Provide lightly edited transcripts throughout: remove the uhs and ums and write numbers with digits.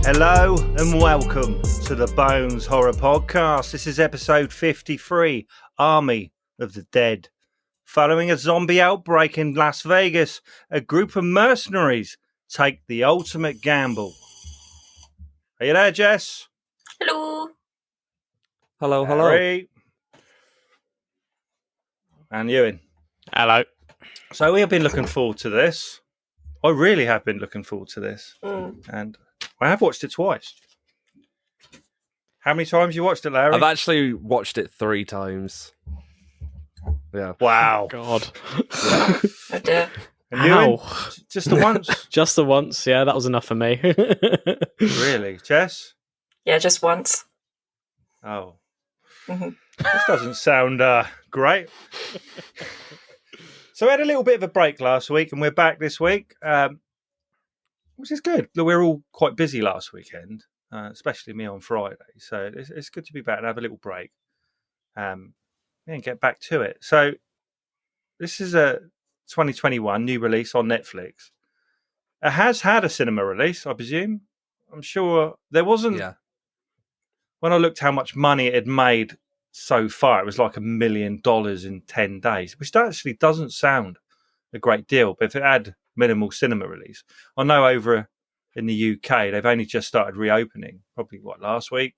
Hello and welcome to the Bones Horror Podcast. This is episode 53, Army of the Dead. Following a zombie outbreak in Las Vegas, a group of mercenaries take the ultimate gamble. Are you there, Jess? Hello. Hello. Harry. And Ewan. Hello. So we have been looking forward to this. I really have been looking forward to this. And I have watched it twice. How many times you watched it, Larry? I've actually watched it 3 times. Yeah. Wow. God. Oh dear. And Ewan? Just the once? Just the once, yeah, that was enough for me. Really? Jess? Yeah, just once. Oh. Mm-hmm. This doesn't sound great. So we had a little bit of a break last week and we're back this week, which is good. We were all quite busy last weekend, especially me on Friday. So it's good to be back and have a little break and get back to it. So this is a 2021 new release on Netflix. It has had a cinema release, I presume. I'm sure there wasn't. Yeah. When I looked how much money it had made so far, it was like $1 million in 10 days, which actually doesn't sound a great deal. But if it had minimal cinema release, I know over in the UK they've only just started reopening, probably last week.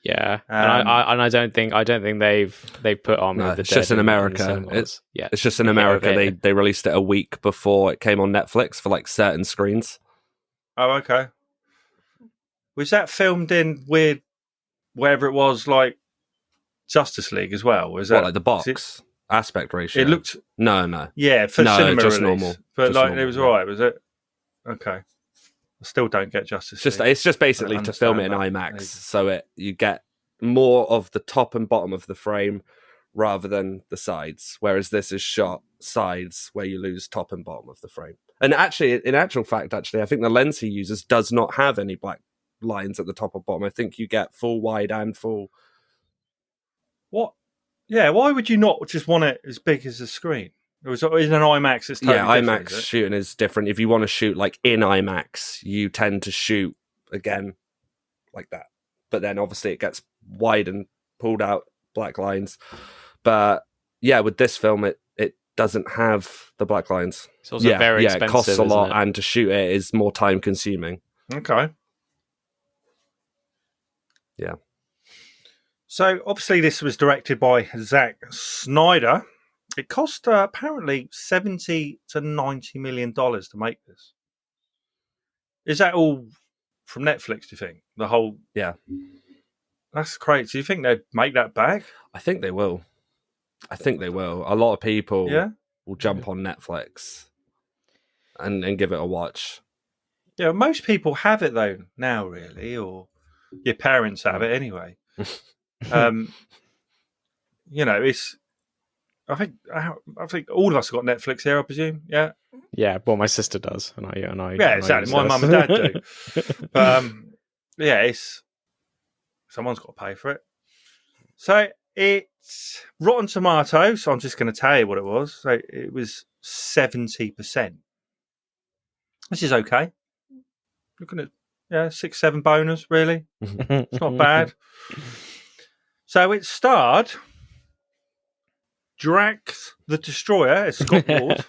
Yeah, and I don't think they've put on. No, it's just in America. It's just in America. They released it a week before it came on Netflix for like certain screens. Oh, okay. Was that filmed in weird, wherever it was, like Justice League as well? Was that like the box aspect ratio? It looked no. Yeah, for cinema just release, normal. but Just like normal, it was yeah. all right. Was it? Okay. I still don't get Justice League. It's just basically to film it in IMAX, so you get more of the top and bottom of the frame rather than the sides. Whereas this is shot sides, where you lose top and bottom of the frame. And actually, in actual fact, I think the lens he uses does not have any black lines at the top or bottom. I think you get full wide and full. What? Yeah, why would you not just want it as big as the screen? It was in an IMAX. It's totally different, IMAX shooting is different. If you want to shoot like in IMAX, you tend to shoot again like that. But then obviously it gets wide and pulled out black lines. But yeah, with this film, it doesn't have the black lines. It's also very expensive. It costs a lot, it? and to shoot it is more time consuming. Okay. Yeah. So obviously this was directed by Zack Snyder. It cost apparently $70 to $90 million to make this. Is that all from Netflix, do you think? The whole... Yeah. That's crazy. Do you think they'd make that back? I think they will. A lot of people will jump on Netflix and give it a watch. Yeah, most people have it though now, really, or your parents have it anyway. It's... I think all of us have got Netflix here, I presume. Yeah. Yeah, well, my sister does, and I. Yeah, exactly. My mum and dad do. But it's someone's got to pay for it. So it's Rotten Tomatoes. So I'm just going to tell you what it was. So it was 70%. This is okay. Looking at 6-7 boners, really. It's not bad. So it starred Drax the Destroyer as Scott Ward,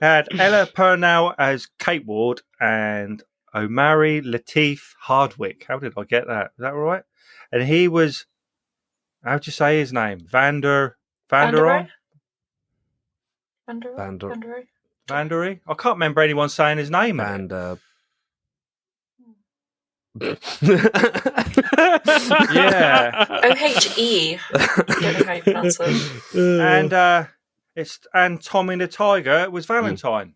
had Ella Purnell as Kate Ward, and Omari Lateef Hardwick. How did I get that? Is that all right? And he was, how'd you say his name? Vandery? Vandery? I can't remember anyone saying his name. Yeah. OHE. I don't know how you pronounce it. And Tommy the Tiger was Valentine.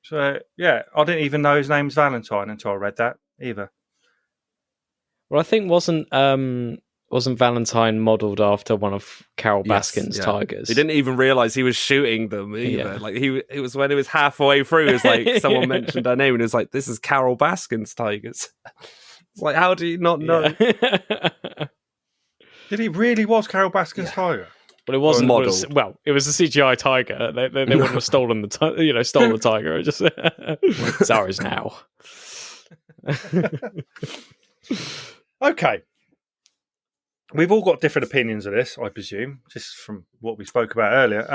So yeah, I didn't even know his name's Valentine until I read that either. Well, I think wasn't Valentine modelled after one of Carol Baskin's tigers? He didn't even realise he was shooting them either. Yeah. Like it was when he was halfway through, it was like someone mentioned her name and it was like, this is Carol Baskin's tigers. It's like, how do you not know? Yeah. Did he really was Carol Baskin's tiger? But it wasn't modelled. It was a CGI tiger. They wouldn't have stolen the stole the tiger. It just it's ours now. Okay. We've all got different opinions of this, I presume, just from what we spoke about earlier.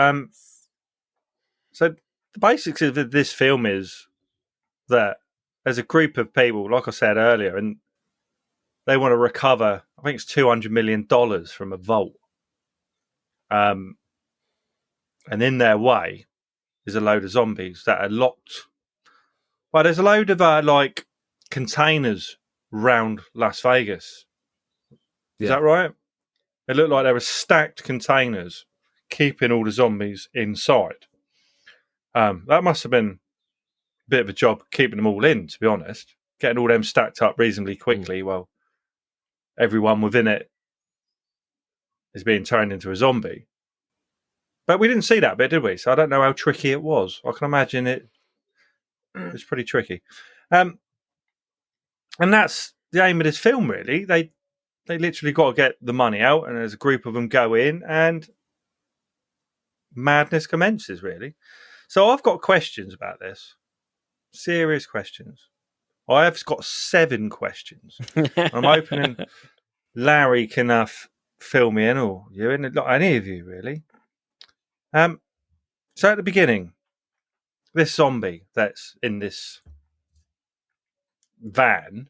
So the basics of this film is that there's a group of people, like I said earlier, and they want to recover, I think it's $200 million from a vault. And in their way is a load of zombies that are locked. Well, there's a load of containers round Las Vegas. Is that right? It looked like there were stacked containers keeping all the zombies inside. That must have been a bit of a job keeping them all in, to be honest. Getting all them stacked up reasonably quickly while everyone within it is being turned into a zombie. But we didn't see that bit, did we? So I don't know how tricky it was. I can imagine it was pretty tricky. And that's the aim of this film, really. They literally got to get the money out, and as a group of them go in, and madness commences, really. So I've got questions about this. Serious questions. I have got 7 questions. I'm hoping Larry can fill me in, or you, and not any of you, really. So at the beginning, this zombie that's in this van,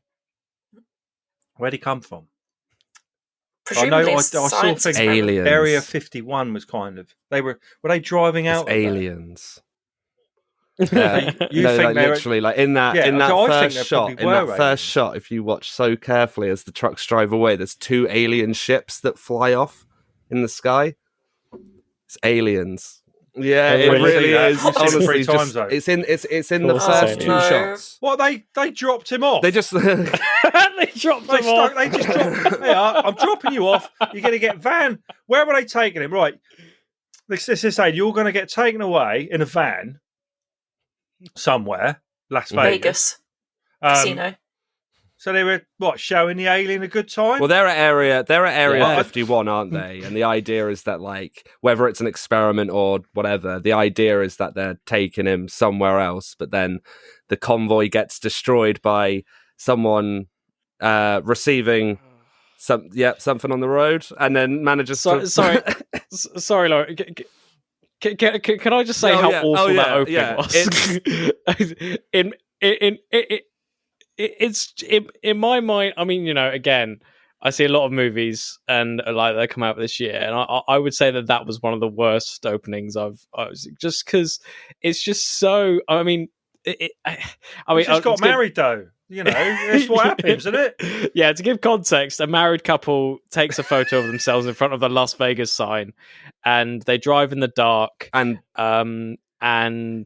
where'd he come from? Presumably I saw science things. Aliens. Area 51 was kind of. Were they driving It's out? Of aliens. you No, think like, they're literally, like in that first shot, if you watch so carefully as the trucks drive away, there's 2 alien ships that fly off in the sky. It's aliens. Yeah, it really is. Honestly, 3 times though. it's in the first 2 shots. What they dropped him off? They just They dropped him off. They just dropped. Hey, I'm dropping you off. You're going to get van. Where were they taking him? Right. This is saying you're going to get taken away in a van somewhere, Las Vegas. Casino. So they were showing the alien a good time? Well, they're at area 51, aren't they? And the idea is that, like, whether it's an experiment or whatever, the idea is that they're taking him somewhere else, but then the convoy gets destroyed by someone receiving something on the road, and then manages to... Sorry, Laura. Can I just say how awful that opening was? It's in my mind. I mean, again, I see a lot of movies and they come out this year, and I would say that was one of the worst openings I've just because it's just so. I mean, he just got married though. That's what happens, isn't it? Yeah. To give context, a married couple takes a photo of themselves in front of the Las Vegas sign, and they drive in the dark, and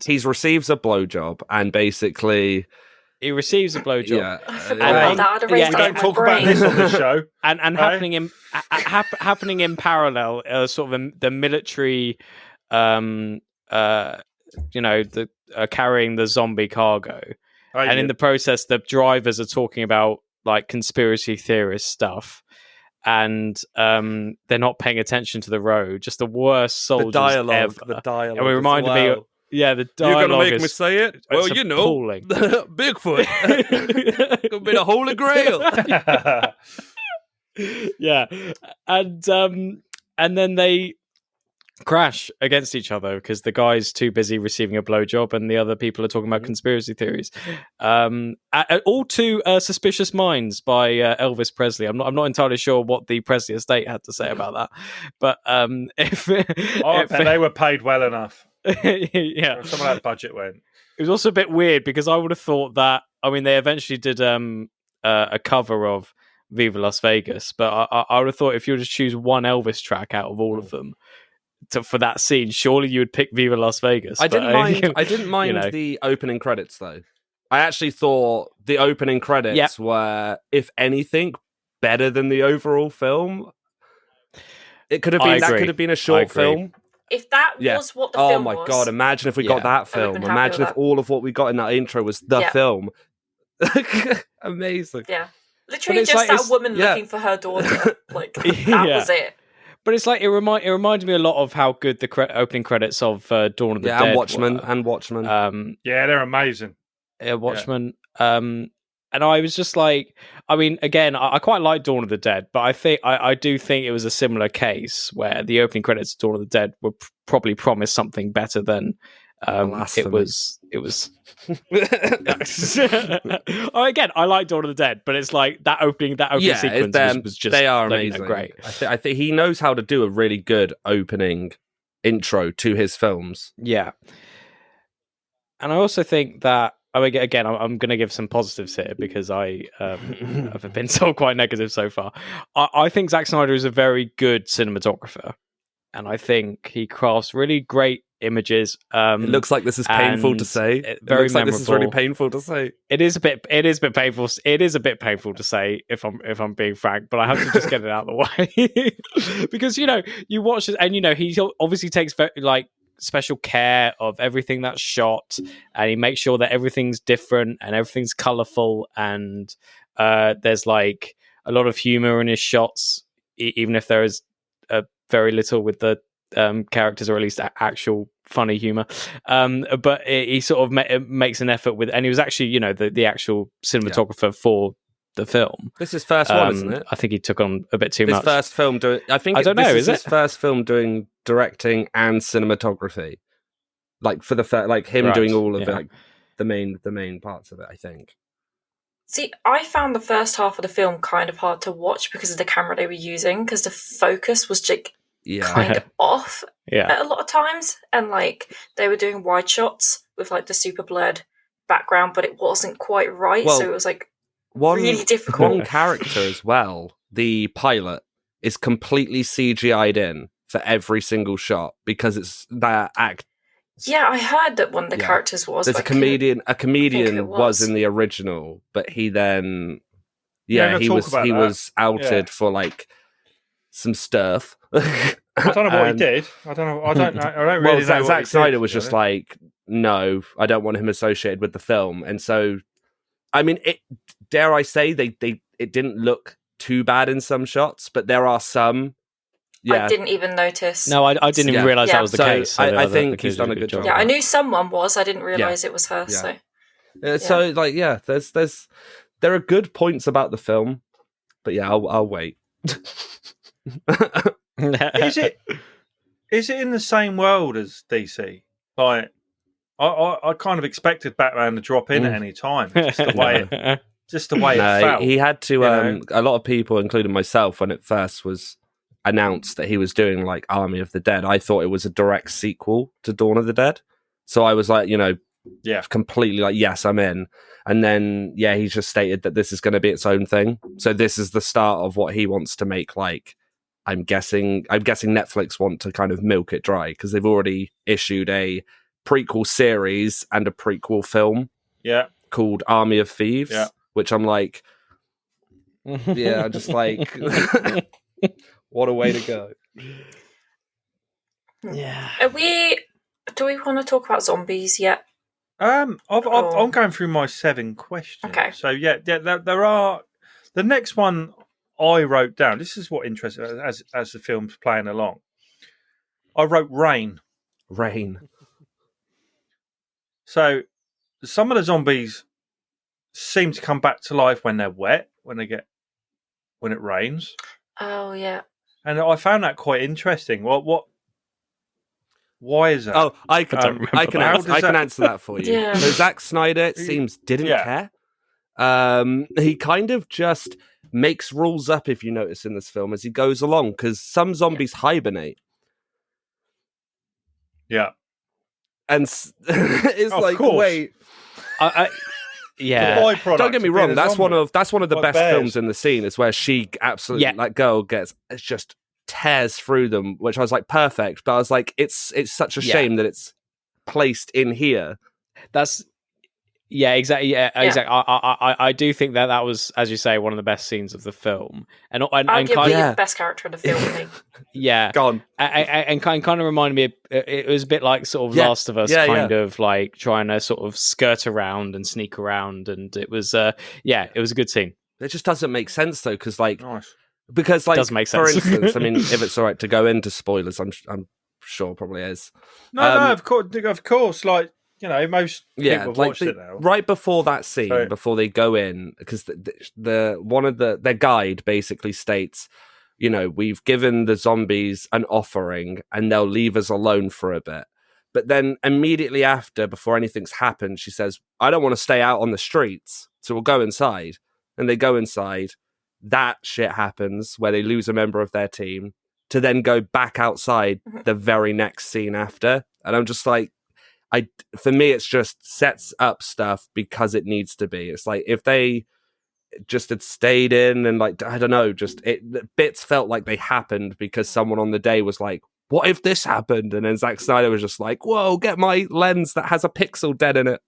he receives a blowjob, and basically. He receives a blowjob. Yeah, we don't talk about this on the show. And happening in parallel, sort of the military, carrying the zombie cargo, and in the process, the drivers are talking about like conspiracy theorist stuff, and they're not paying attention to the road. Just the worst soldiers ever. The dialogue. And it reminded me. Yeah, the dialogue. You're going to make me say it? Well, appalling. Bigfoot. Could be the Holy Grail. Yeah. And then they crash against each other because the guy's too busy receiving a blowjob and the other people are talking about conspiracy theories. All to Suspicious Minds by Elvis Presley. I'm not entirely sure what the Presley estate had to say about that. But if they were paid well enough. Yeah, some of that budget went. It was also a bit weird because I would have thought that. I mean, they eventually did a cover of Viva Las Vegas, but I would have thought if you were to choose one Elvis track out of all of them, for that scene, surely you would pick Viva Las Vegas. I didn't mind. I didn't mind you know. the opening credits though. I actually thought the opening credits were, if anything, better than the overall film. It could have been. That could have been a short film. If that was what the film was. Oh my god! Imagine if we got that film. Imagine if all of what we got in that intro was the film. Amazing. Yeah. Literally just that woman looking for her daughter. Like, that was it. But it's like, it reminds me a lot of how good the opening credits of Dawn of the Dead and Watchmen. Yeah, they're amazing. Yeah, Watchmen. And I was just like, I mean, again, I quite like Dawn of the Dead, but I do think it was a similar case where the opening credits of Dawn of the Dead were probably promised something better than it was. Again, I like Dawn of the Dead, but it's like that opening sequence was just, they are amazing. Great. I think he knows how to do a really good opening intro to his films. Yeah, and I also think that. Again, I'm going to give some positives here because I have been so quite negative so far. I think Zack Snyder is a very good cinematographer, and I think he crafts really great images. It looks like this is painful to say. It looks like this is really painful to say. It is a bit painful. It is a bit painful to say if I'm being frank, but I have to just get it out of the way because you watch it and he obviously takes special care of everything that's shot, and he makes sure that everything's different and everything's colorful, and there's like a lot of humor in his shots, even if there is very little with the characters, or at least actual funny humor. But he sort of makes an effort with, and he was actually the actual cinematographer for the film. This is his first one, isn't it? I think he took on a bit too much. His first film doing. I don't know. Is his first film doing directing and cinematography? Like for the him doing all of it, the main parts of it. I think. See, I found the first half of the film kind of hard to watch because of the camera they were using, because the focus was just kind of off at a lot of times, and they were doing wide shots with the super blurred background, but it wasn't quite right. So it was really difficult. One character as well, the pilot, is completely CGI'd in for every single shot because it's that act. Yeah, I heard that one of the characters was. There's a comedian. A comedian was in the original, but he then, he was outed for some stuff. I don't know what he did. I don't know. I don't really know. Zack Snyder was just no, I don't want him associated with the film, and so. I mean, dare I say, it didn't look too bad in some shots, but there are some. Yeah. I didn't even notice. No, I didn't even realise that was the case. So I think he's done a good job. Yeah, I knew someone was. I didn't realise it was her. Yeah. So, there are good points about the film, but I'll wait. Is it in the same world as DC? I kind of expected Batman to drop in at any time. Just the way it felt. He had to. A lot of people, including myself, when it first was announced that he was doing Army of the Dead, I thought it was a direct sequel to Dawn of the Dead. So I was completely yes, I'm in. And then he's just stated that this is going to be its own thing. So this is the start of what he wants to make. I'm guessing Netflix want to kind of milk it dry because they've already issued a prequel series and a prequel film called Army of Thieves, which I'm just what a way to go. Yeah. Do we want to talk about zombies yet? I'm going through my 7 questions. Okay. So there are the next one I wrote down. This is what interests me as the film's playing along. I wrote rain. So some of the zombies seem to come back to life when they're wet, when it rains. Oh yeah. And I found that quite interesting. Why is that? Oh, I can answer that for you. Yeah. So Zack Snyder, it seems, didn't care. He kind of just makes rules up, if you notice in this film, as he goes along, because some zombies hibernate. Yeah. And it's wait. Don't get me wrong. That's one of the best films in the scene. Is where she absolutely that girl gets just tears through them, which I was like, perfect. But I was like, it's such a shame that it's placed in here. That's exactly. Yeah, exactly. I do think that was, as you say, one of the best scenes of the film, and arguably the best character in the film. I think. Yeah, gone. And kind of reminded me. It was a bit like sort of Last of Us, kind of like trying to sort of skirt around and sneak around, and it was it was a good scene. It just doesn't make sense though, because nice. Because like, does make sense. For instance, I mean, if it's all right to go into spoilers, I'm sure probably is. No, of course. Like, you know, most people have watched it now. Right before that scene, before they go in, because their guide basically states, you know, we've given the zombies an offering and they'll leave us alone for a bit. But then immediately after, before anything's happened, she says, I don't want to stay out on the streets, so we'll go inside. And they go inside. That shit happens where they lose a member of their team to then go back outside the very next scene after. And I'm just like, for me, it's just sets up stuff because it needs to be. It's like if they just had stayed in and like, I don't know, bits felt like they happened because someone on the day was like, what if this happened? And then Zack Snyder was just like, whoa, get my lens that has a pixel dead in it.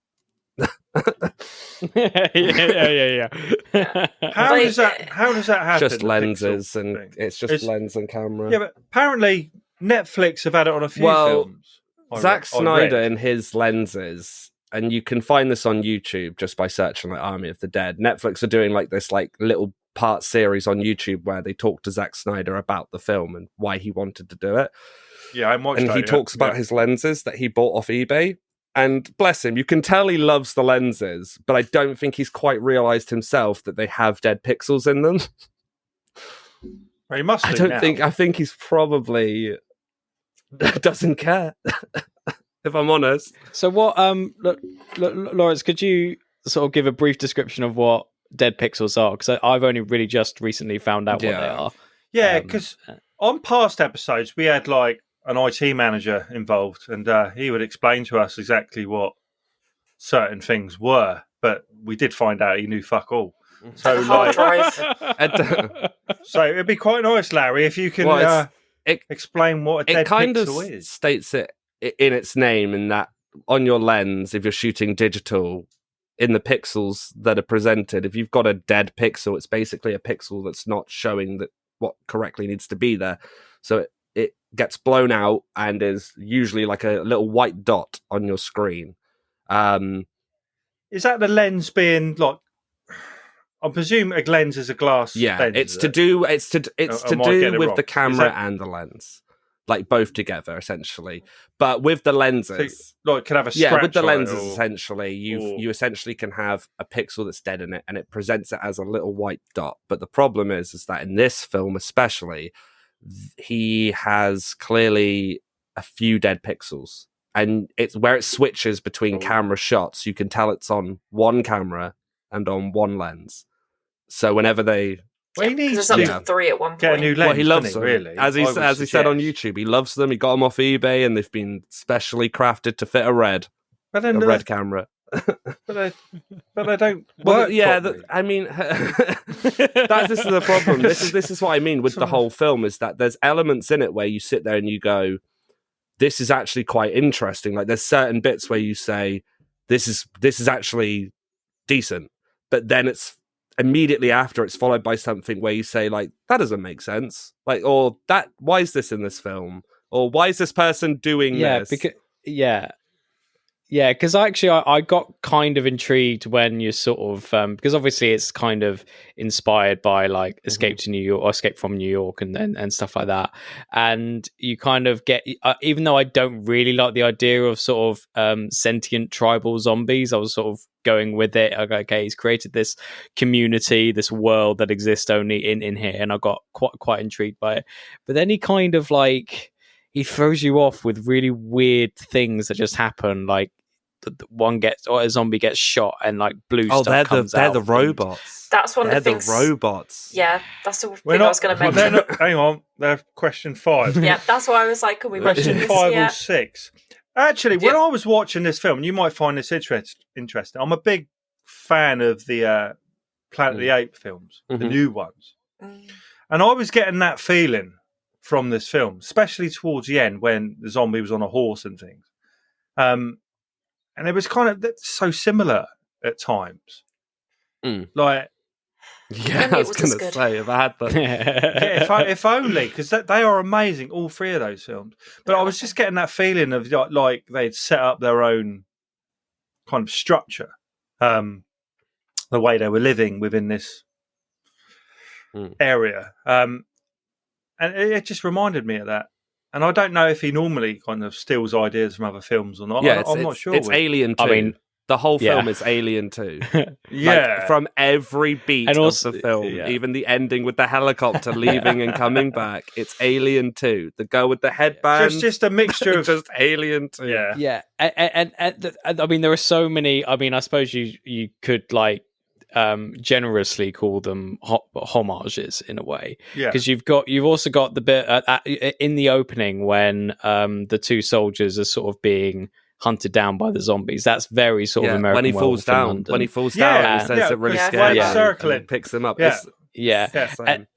yeah. How does that happen? Just lenses and it's just lens and camera. Yeah, but apparently Netflix have had it on a few films. Zack Snyder and his lenses, and you can find this on YouTube just by searching like Army of the Dead. Netflix are doing like this like little part series on YouTube where they talk to Zack Snyder about the film and why he wanted to do it. Yeah, I watched that. And he talks about his lenses that he bought off eBay. And bless him, you can tell he loves the lenses, but I don't think he's quite realised himself that they have dead pixels in them. Well, he must. I think he's probably doesn't care. If I'm honest. So what? Lawrence, could you sort of give a brief description of what dead pixels are? Because I've only really just recently found out what they are. Yeah, because on past episodes we had like an IT manager involved, and he would explain to us exactly what certain things were, but we did find out he knew fuck all. So, so it'd be quite nice, Larry, if you can explain what a dead pixel is. It states it in its name, in that on your lens, if you're shooting digital, in the pixels that are presented, if you've got a dead pixel, it's basically a pixel that's not showing that what correctly needs to be there. So it gets blown out and is usually like a little white dot on your screen. Is that the lens being like? I presume a lens is a glass. Yeah, lens, it's to do with the camera and the lens, like both together essentially. But with the lenses, so, like, can have a scratch. Yeah, with the lenses, essentially, you essentially can have a pixel that's dead in it, and it presents it as a little white dot. But the problem is that in this film, especially, he has clearly a few dead pixels, and it's where it switches between camera shots. You can tell it's on one camera and on one lens. So whenever they, there's up to 3 at one point. Get a new lens. Well, he loves them. Really, as he said on YouTube, he loves them. He got them off eBay, and they've been specially crafted to fit a red camera. But they don't. Well, yeah. I mean, this is the problem. This is what I mean with the whole film, is that there's elements in it where you sit there and you go, "This is actually quite interesting." Like there's certain bits where you say, "This is actually decent," but then it's immediately after it's followed by something where you say, like, "That doesn't make sense." Like, or that, why is this in this film? Or why is this person doing this? Because actually I got kind of intrigued when you sort of because obviously it's kind of inspired by like Escape to New York or Escape from New York and stuff like that, and you kind of get even though I don't really like the idea of sort of sentient tribal zombies, I was sort of going with it. Okay, he's created this community, this world that exists only in here, and I got quite intrigued by it. But then he kind of like, he throws you off with really weird things that just happen, like a zombie gets shot and like blue stuff comes out. They're the robots. That's one of the things. They're the robots. Yeah, that's the thing I was going to mention. Hang on, they're question 5. Yeah, that's why I was like, can we mention this? 5 or 6? Actually, when I was watching this film, and you might find this interesting, I'm a big fan of the Planet of the Apes films, the new ones. And I was getting that feeling from this film, especially towards the end when the zombie was on a horse and things. And it was kind of so similar at times. Like, yeah, I was going to say, if I had the... if only, because they are amazing, all three of those films. But I was just getting that feeling of like they'd set up their own kind of structure, the way they were living within this area. And it just reminded me of that. And I don't know if he normally kind of steals ideas from other films or not. Yeah, I'm not sure. It's Alien 2. I mean, the whole film is Alien 2. Like, from every beat of the film, even the ending with the helicopter leaving and coming back, it's Alien 2. The girl with the headband. Just a mixture of just Alien 2. Yeah. And I mean, there are so many. I mean, I suppose you could like generously call them homages in a way, because you've also got the bit in the opening when the two soldiers are sort of being hunted down by the zombies. That's very sort of American. When he falls down, he says it really scary. Circling, picks them up. And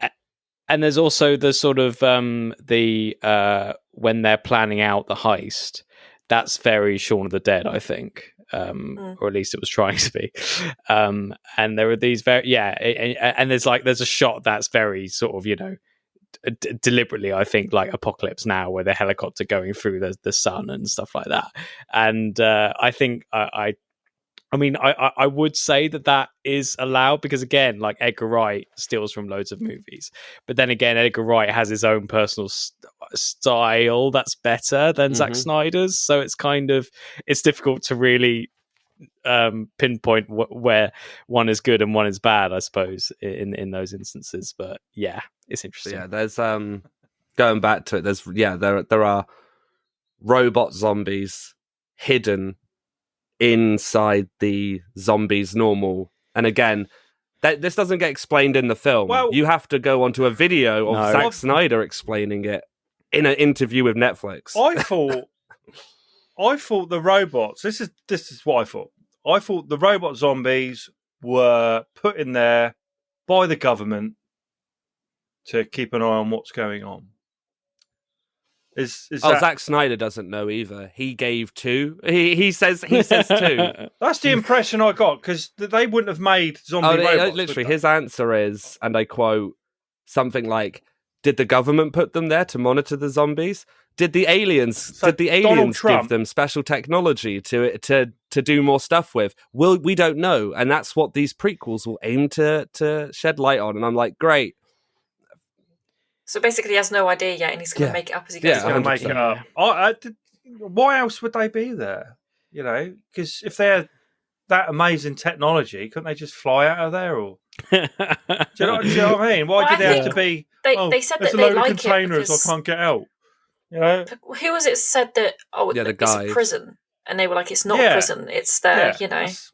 there's also the sort of when they're planning out the heist. That's very Shaun of the Dead, I think. Or at least it was trying to be. And there are these and there's a shot that's very sort of, deliberately, I think, like Apocalypse Now, where the helicopter going through the sun and stuff like that. And I think I would say that is allowed, because again, like Edgar Wright steals from loads of movies, but then again, Edgar Wright has his own personal style that's better than Zack Snyder's. So it's difficult to really pinpoint where one is good and one is bad, I suppose, in those instances. But yeah, it's interesting. Yeah, there's going back to it. There are robot zombies hidden inside the zombies normal, and again, this doesn't get explained in the film. Well, you have to go onto a video of Zack Snyder explaining it in an interview with Netflix. I thought the robots. This is what I thought. I thought the robot zombies were put in there by the government to keep an eye on what's going on. Zack Snyder doesn't know either. He gave 2. He says 2. That's the impression I got, because they wouldn't have made zombie robots. Literally, his answer is, and I quote, something like, "Did the government put them there to monitor the zombies? Did the aliens give them special technology to do more stuff with? Well, we don't know, and that's what these prequels will aim to shed light on." And I'm like, great. So basically, he has no idea yet, and he's going to make it up as he goes. He's going to make it up. Why else would they be there? Because if they're that amazing technology, couldn't they just fly out of there? Or do you know what I mean? Why did they have to be? They said that they like of containers, I can't get out. Who was it said that? Oh, the it's a prison, and they were like, "It's not a prison. It's there."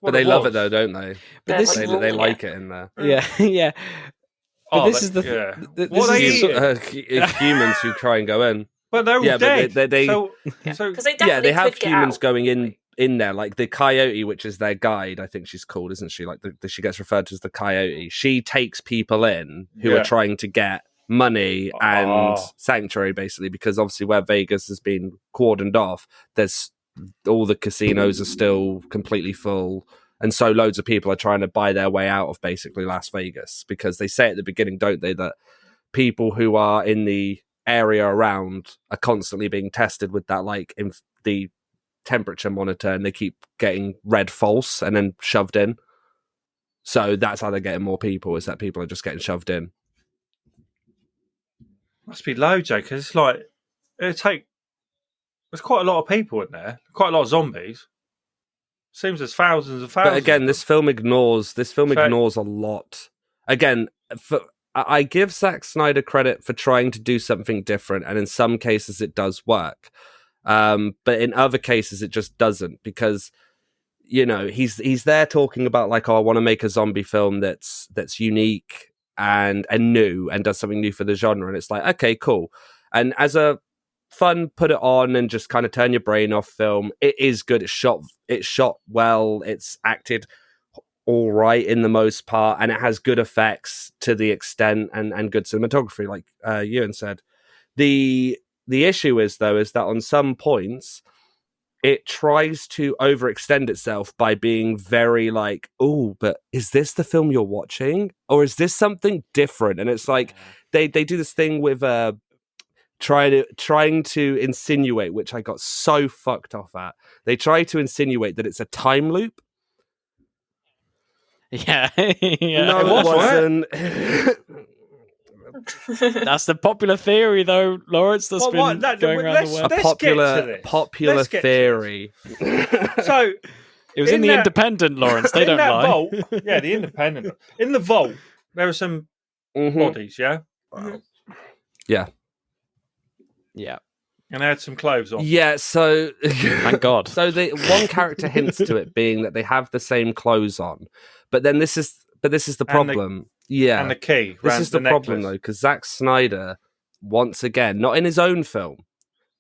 But they love it though, don't they? But they like it in there. Yeah. But this is humans who try and go in. But they're all dead. Because they have humans going in there, like the Coyote, which is their guide. I think she's called, isn't she? Like she gets referred to as the Coyote. She takes people in who are trying to get money and sanctuary, basically, because obviously where Vegas has been cordoned off, there's all the casinos are still completely full. And so loads of people are trying to buy their way out of basically Las Vegas, because they say at the beginning, don't they, that people who are in the area around are constantly being tested with that, like in the temperature monitor, and they keep getting read false and then shoved in. So that's how they're getting more people, is that people are just getting shoved in. Must be loads, Jake, because it's like there's quite a lot of people in there, quite a lot of zombies. Seems there's thousands of thousands. But again, this film ignores a lot. Again, I give Zack Snyder credit for trying to do something different, and in some cases it does work. But in other cases it just doesn't, because he's there talking about like, I want to make a zombie film that's unique and new and does something new for the genre, and it's like, okay, cool. And as a fun, put it on and just kind of turn your brain off film, it is good. It's shot well, it's acted all right in the most part, and it has good effects to the extent, and good cinematography, like Ewan said. The issue is that on some points it tries to overextend itself by being very like, oh, but is this the film you're watching? Or is this something different? And it's like, they do this thing with trying to insinuate, which I got so fucked off at. They try to insinuate that it's a time loop. Yeah. No, it wasn't. That's the popular theory, though, Lawrence. That's been going around the world. A popular theory. So it was in the Independent, Lawrence. They don't lie. Vault, yeah, the Independent. In the vault, there are some bodies. Yeah. Yeah. Yeah. And they had some clothes on. Yeah. So thank God. So the one character hints to it being that they have the same clothes on, but then this is the problem. And the key. This is the problem, though, because Zack Snyder, once again, not in his own film,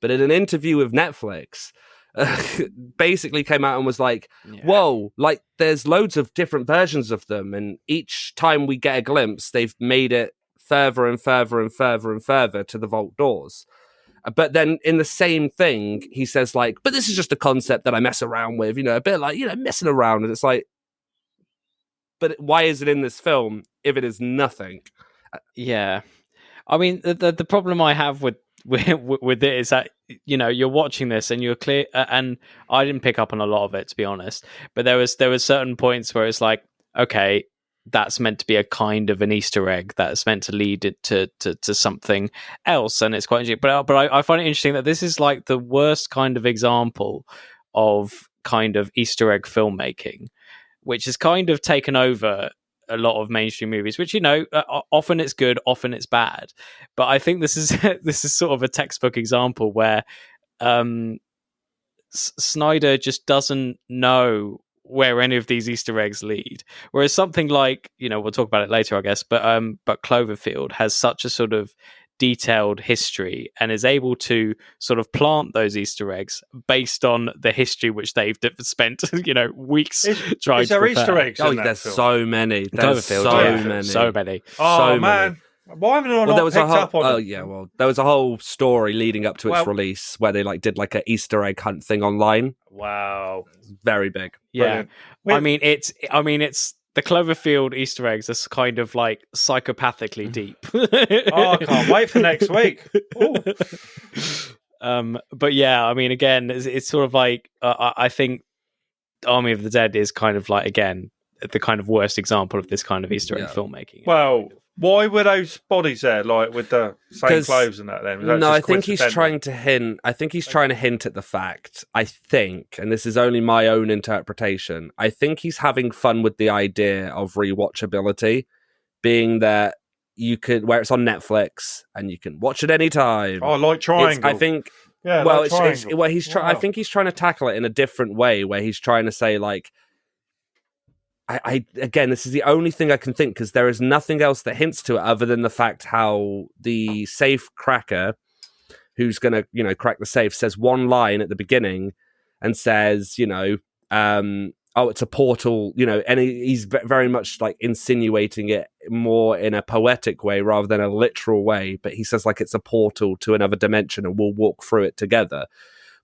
but in an interview with Netflix, basically came out and was like, whoa, like there's loads of different versions of them, and each time we get a glimpse, they've made it further and further and further and further to the vault doors. But then in the same thing, he says like, but this is just a concept that I mess around with, a bit like, messing around. And it's like, but why is it in this film if it is nothing? Yeah. I mean, the problem I have with it is that, you're watching this and you're clear, and I didn't pick up on a lot of it, to be honest, but there was certain points where it's like, okay, that's meant to be a kind of an Easter egg that's meant to lead it to something else, and it's quite interesting. But I find it interesting that this is like the worst kind of example of kind of Easter egg filmmaking, which has kind of taken over a lot of mainstream movies, which, often it's good, often it's bad. But I think this is sort of a textbook example where Snyder just doesn't know where any of these Easter eggs lead. Whereas something like, we'll talk about it later, I guess, but Cloverfield has such a sort of detailed history and is able to sort of plant those Easter eggs based on the history which they've spent weeks trying to prepare. Easter eggs in that there's film? So many. There's so many. Oh, so man. Many. Why haven't I not picked up on it? Oh, yeah, well, there was a whole story leading up to its release where they did like an Easter egg hunt thing online. Wow. Very big. Yeah. I mean, it's the Cloverfield Easter eggs are kind of like psychopathically deep. I can't wait for next week. But yeah, I mean, again, it's sort of like I think Army of the Dead is kind of like, again, the kind of worst example of this kind of Easter egg filmmaking. Well, why were those bodies there, like with the same clothes and that? Then no, I think he's trying to hint. I think he's trying to hint at the fact. I think, and this is only my own interpretation, I think he's having fun with the idea of rewatchability, being that you could, where it's on Netflix and you can watch it anytime. Oh, like Triangle. I think. Yeah, well, like it's well, he's trying. I think he's trying to tackle it in a different way, where he's trying to say like. I again, this is the only thing I can think, because there is nothing else that hints to it other than the fact how the safe cracker, who's going to, crack the safe, says one line at the beginning and says, oh, it's a portal, and he's very much like insinuating it more in a poetic way rather than a literal way. But he says like it's a portal to another dimension and we'll walk through it together.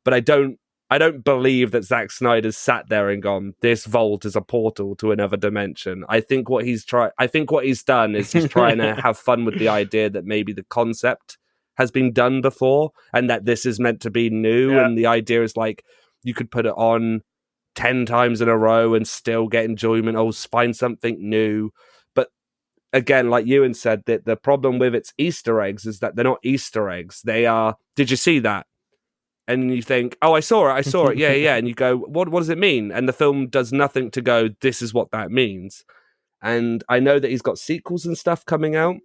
But I don't believe that Zack Snyder's sat there and gone, this vault is a portal to another dimension. I think what he's done is he's trying to have fun with the idea that maybe the concept has been done before and that this is meant to be new. Yeah. And the idea is like, you could put it on 10 times in a row and still get enjoyment. Oh, find something new. But again, like Ewan said, that the problem with its Easter eggs is that they're not Easter eggs. They are, did you see that? And you think, oh, I saw it. Yeah. And you go, what does it mean? And the film does nothing to go, this is what that means. And I know that he's got sequels and stuff coming out,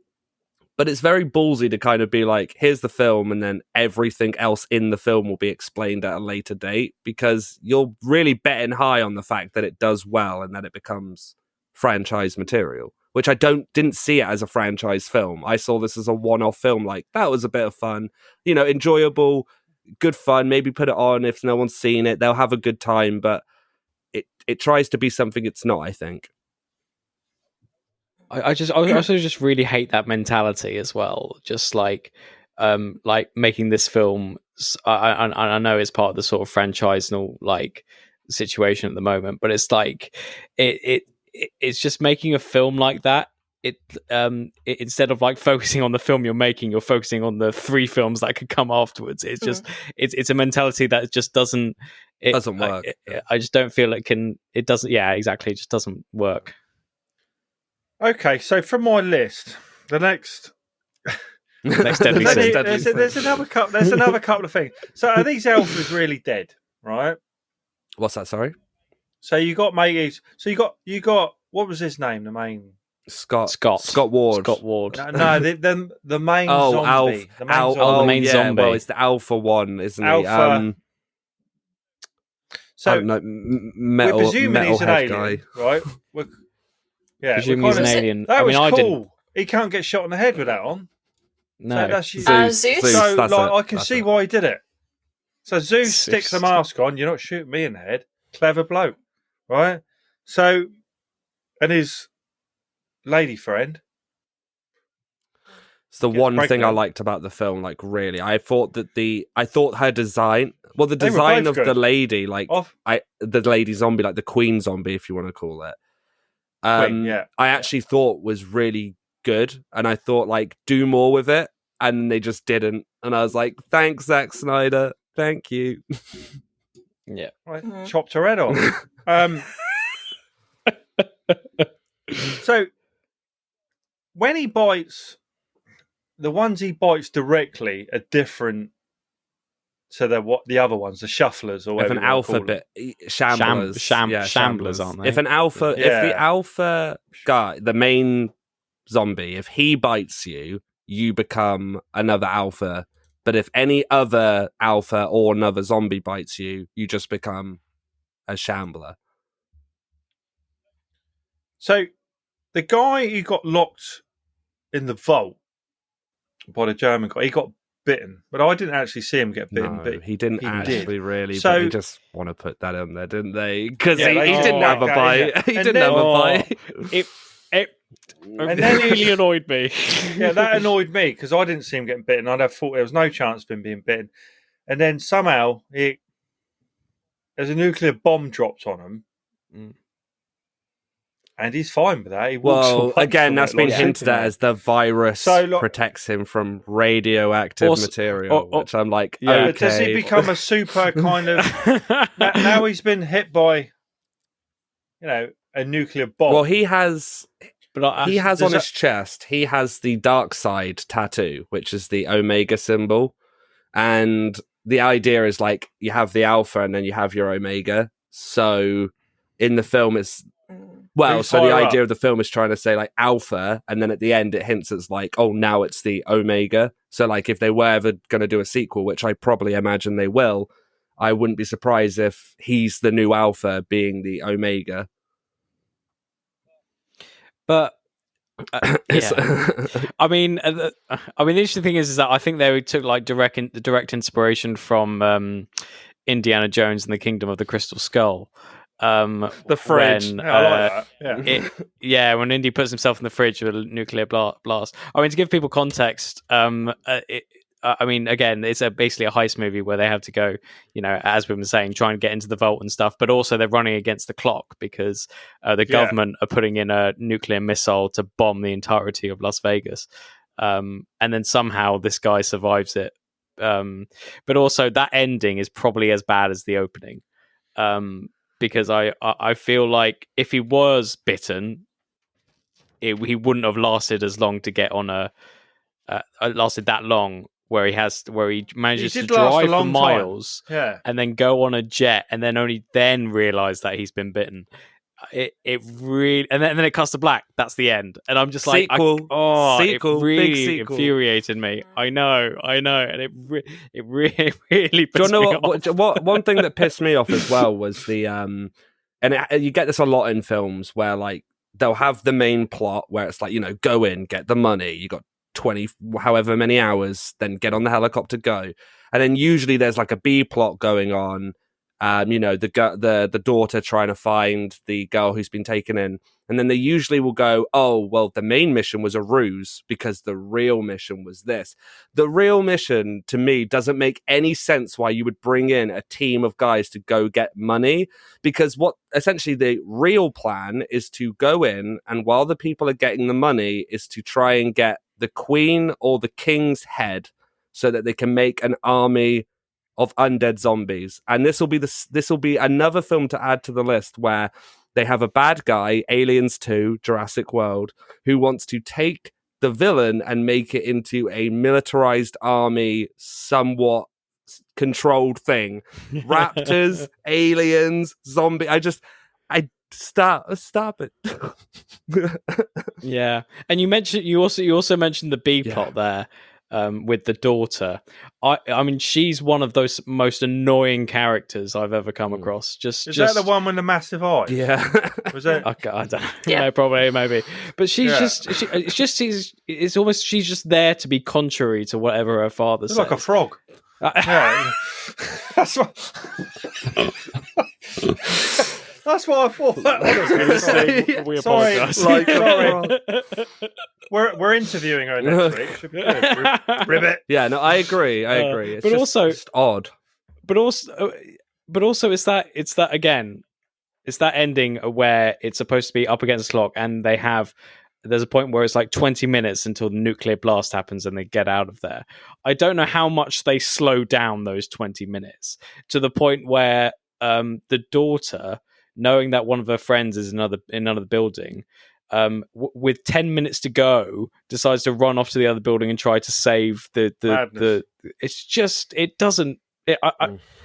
but it's very ballsy to kind of be like, here's the film, and then everything else in the film will be explained at a later date, because you're really betting high on the fact that it does well and that it becomes franchise material, which I didn't see it as a franchise film. I saw this as a one-off film. Like, that was a bit of fun, enjoyable, good fun. Maybe put it on if no one's seen it, they'll have a good time, but it tries to be something it's not, I think. I also just really hate that mentality as well. Just like, like making this film. I know it's part of the sort of franchise-nal like situation at the moment, but it's like it's just making a film like that. It instead of like focusing on the film you're making, you're focusing on the 3 films that could come afterwards. It's just it's a mentality that just doesn't work. I just don't feel it can. It doesn't. Yeah, exactly. It just doesn't work. Okay, so from my list, the next. Next deadly sin. There's another couple. There's another couple of things. So are these alphas really dead? Right. What's that? Sorry. So you got mateys. So you got what was his name? The main Scott Ward. No, the main zombie. The main zombie. Well, it's the alpha one, isn't it? So we're presuming he's an alien, guy. Right? Presuming he's an alien. That was cool. He can't get shot in the head with that on. No, so that's Zeus. So I can see why he did it. So Zeus sticks the mask on. You're not shooting me in the head. Clever bloke, right? So, and his lady friend. It's the one thing I liked about the film. Like, really, I thought her design. Well, the design of the lady, like the lady zombie, like the queen zombie, if you want to call it. I actually thought was really good, and I thought like do more with it, and they just didn't. And I was like, thanks, Zack Snyder, thank you. Yeah, right. Chopped her head off. So when he bites, the ones he bites directly are different to the other ones, the shufflers or whatever. If an alpha bit shamblers, shamblers, aren't they? If an alpha, if the alpha guy, the main zombie, if he bites you, you become another alpha. But if any other alpha or another zombie bites you, you just become a shambler. So the guy who got locked in the vault by the German guy, he got bitten, but I didn't actually see him get bitten. No, he didn't actually really. So but they just want to put that in there, didn't they? Because he didn't have a bite. Yeah. He didn't have a bite. It really annoyed me. Yeah, that annoyed me because I didn't see him getting bitten. I'd have thought there was no chance of him being bitten, and then somehow there's a nuclear bomb dropped on him. And he's fine with that. Again, that's been hinted at as the virus protects him from radioactive material, which I'm like, okay. Does he become a super kind of... now he's been hit by, a nuclear bomb. Well, he has on his chest, he has the dark side tattoo, which is the Omega symbol. And the idea is like, you have the Alpha and then you have your Omega. So in the film, it's... Well, so the idea of the film is trying to say like Alpha, and then at the end it hints it's like, oh, now it's the Omega. So like if they were ever going to do a sequel, which I probably imagine they will, I wouldn't be surprised if he's the new Alpha being the Omega. But yeah. I mean, the interesting thing is that I think they took like direct inspiration from Indiana Jones and the Kingdom of the Crystal Skull. The fridge. When Indy puts himself in the fridge with a nuclear blast. I mean, to give people context, again, it's basically a heist movie where they have to go, as we've been saying, try and get into the vault and stuff, but also they're running against the clock because the government are putting in a nuclear missile to bomb the entirety of Las Vegas. And then somehow this guy survives it. But also that ending is probably as bad as the opening. Because I feel like if he was bitten, he wouldn't have lasted as long to get on lasted that long where he manages to drive for miles and then go on a jet and then only then realize that he's been bitten. It really and then it cuts to black. That's the end, and I'm just like, sequel, it really infuriated me. I know, and it really. Do you know what? One thing that pissed me off as well was the you get this a lot in films where like they'll have the main plot where it's like go in, get the money, you got 20 however many hours, then get on the helicopter, go, and then usually there's like a B plot going on. the daughter trying to find the girl who's been taken in. And then they usually will go, oh, well, the main mission was a ruse because the real mission was this. The real mission, to me, doesn't make any sense why you would bring in a team of guys to go get money, because what essentially the real plan is to go in, and while the people are getting the money, is to try and get the queen or the king's head so that they can make an army of undead zombies. And this will be another film to add to the list where they have a bad guy, Aliens 2, Jurassic World, who wants to take the villain and make it into a militarized army, somewhat controlled thing. Raptors, aliens, zombie. Stop it. Yeah. And you also mentioned the B plot there. With the daughter, I mean, she's one of those most annoying characters I've ever come across. Is that the one with the massive eyes? Yeah, was it? I don't know. Yeah, no, probably, maybe. But she's it's almost she's just there to be contrary to whatever her father says. Like a frog. Yeah, that's what. That's what I thought. Honestly, we apologise. We're interviewing her next week. Should be good. Ribbit. Yeah, no, I agree. It's but just odd. But also, it's that again. It's that ending where it's supposed to be up against the clock, and there's a point where it's like 20 minutes until the nuclear blast happens and they get out of there. I don't know how much they slow down those 20 minutes to the point where the daughter, knowing that one of her friends is in another building, with 10 minutes to go, decides to run off to the other building and try to save the it's just, it doesn't.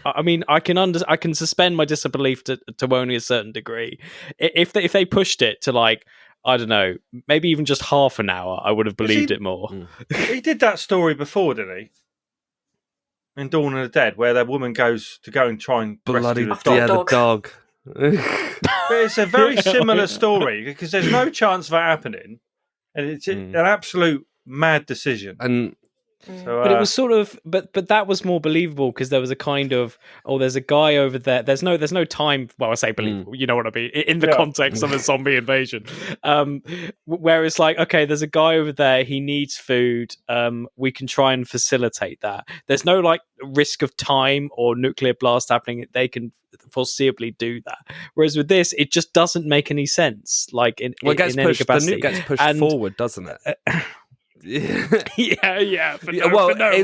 I mean, I can suspend my disbelief to only a certain degree. If they pushed it to, like, I don't know, maybe even just half an hour, I would have believed it more. He did that story before, didn't he? In Dawn of the Dead, where that woman goes to go and try and rescue the dog. But it's a very similar story because there's no chance of that happening, and it's an absolute mad decision. And but it was sort of, but that was more believable because there was a kind of, there's a guy over there. There's no time. Well, I say believable. You know what I mean in the context of a zombie invasion. Where it's like, okay, there's a guy over there. He needs food. We can try and facilitate that. There's no like risk of time or nuclear blast happening. They can foreseeably do that. Whereas with this, it just doesn't make any sense. Like in any capacity, the nuke gets pushed forward, doesn't it? Yeah.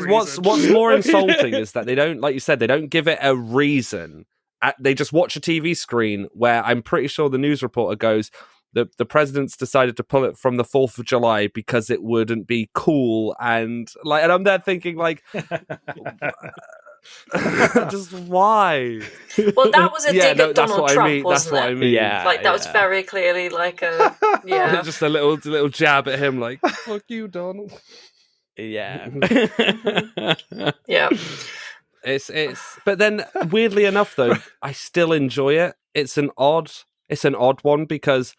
What's more insulting is that they don't, like you said, they don't give it a reason. They just watch a TV screen where I'm pretty sure the news reporter goes, the president's decided to pull it from the 4th of July because it wouldn't be cool, and I'm there thinking like, just why? Well, that was a dig at Donald Trump, wasn't that's it? What I mean. Yeah, that was very clearly like a just a little jab at him, like fuck you, Donald. Yeah, yeah. It's. But then, weirdly enough, though, I still enjoy it. It's an odd one because,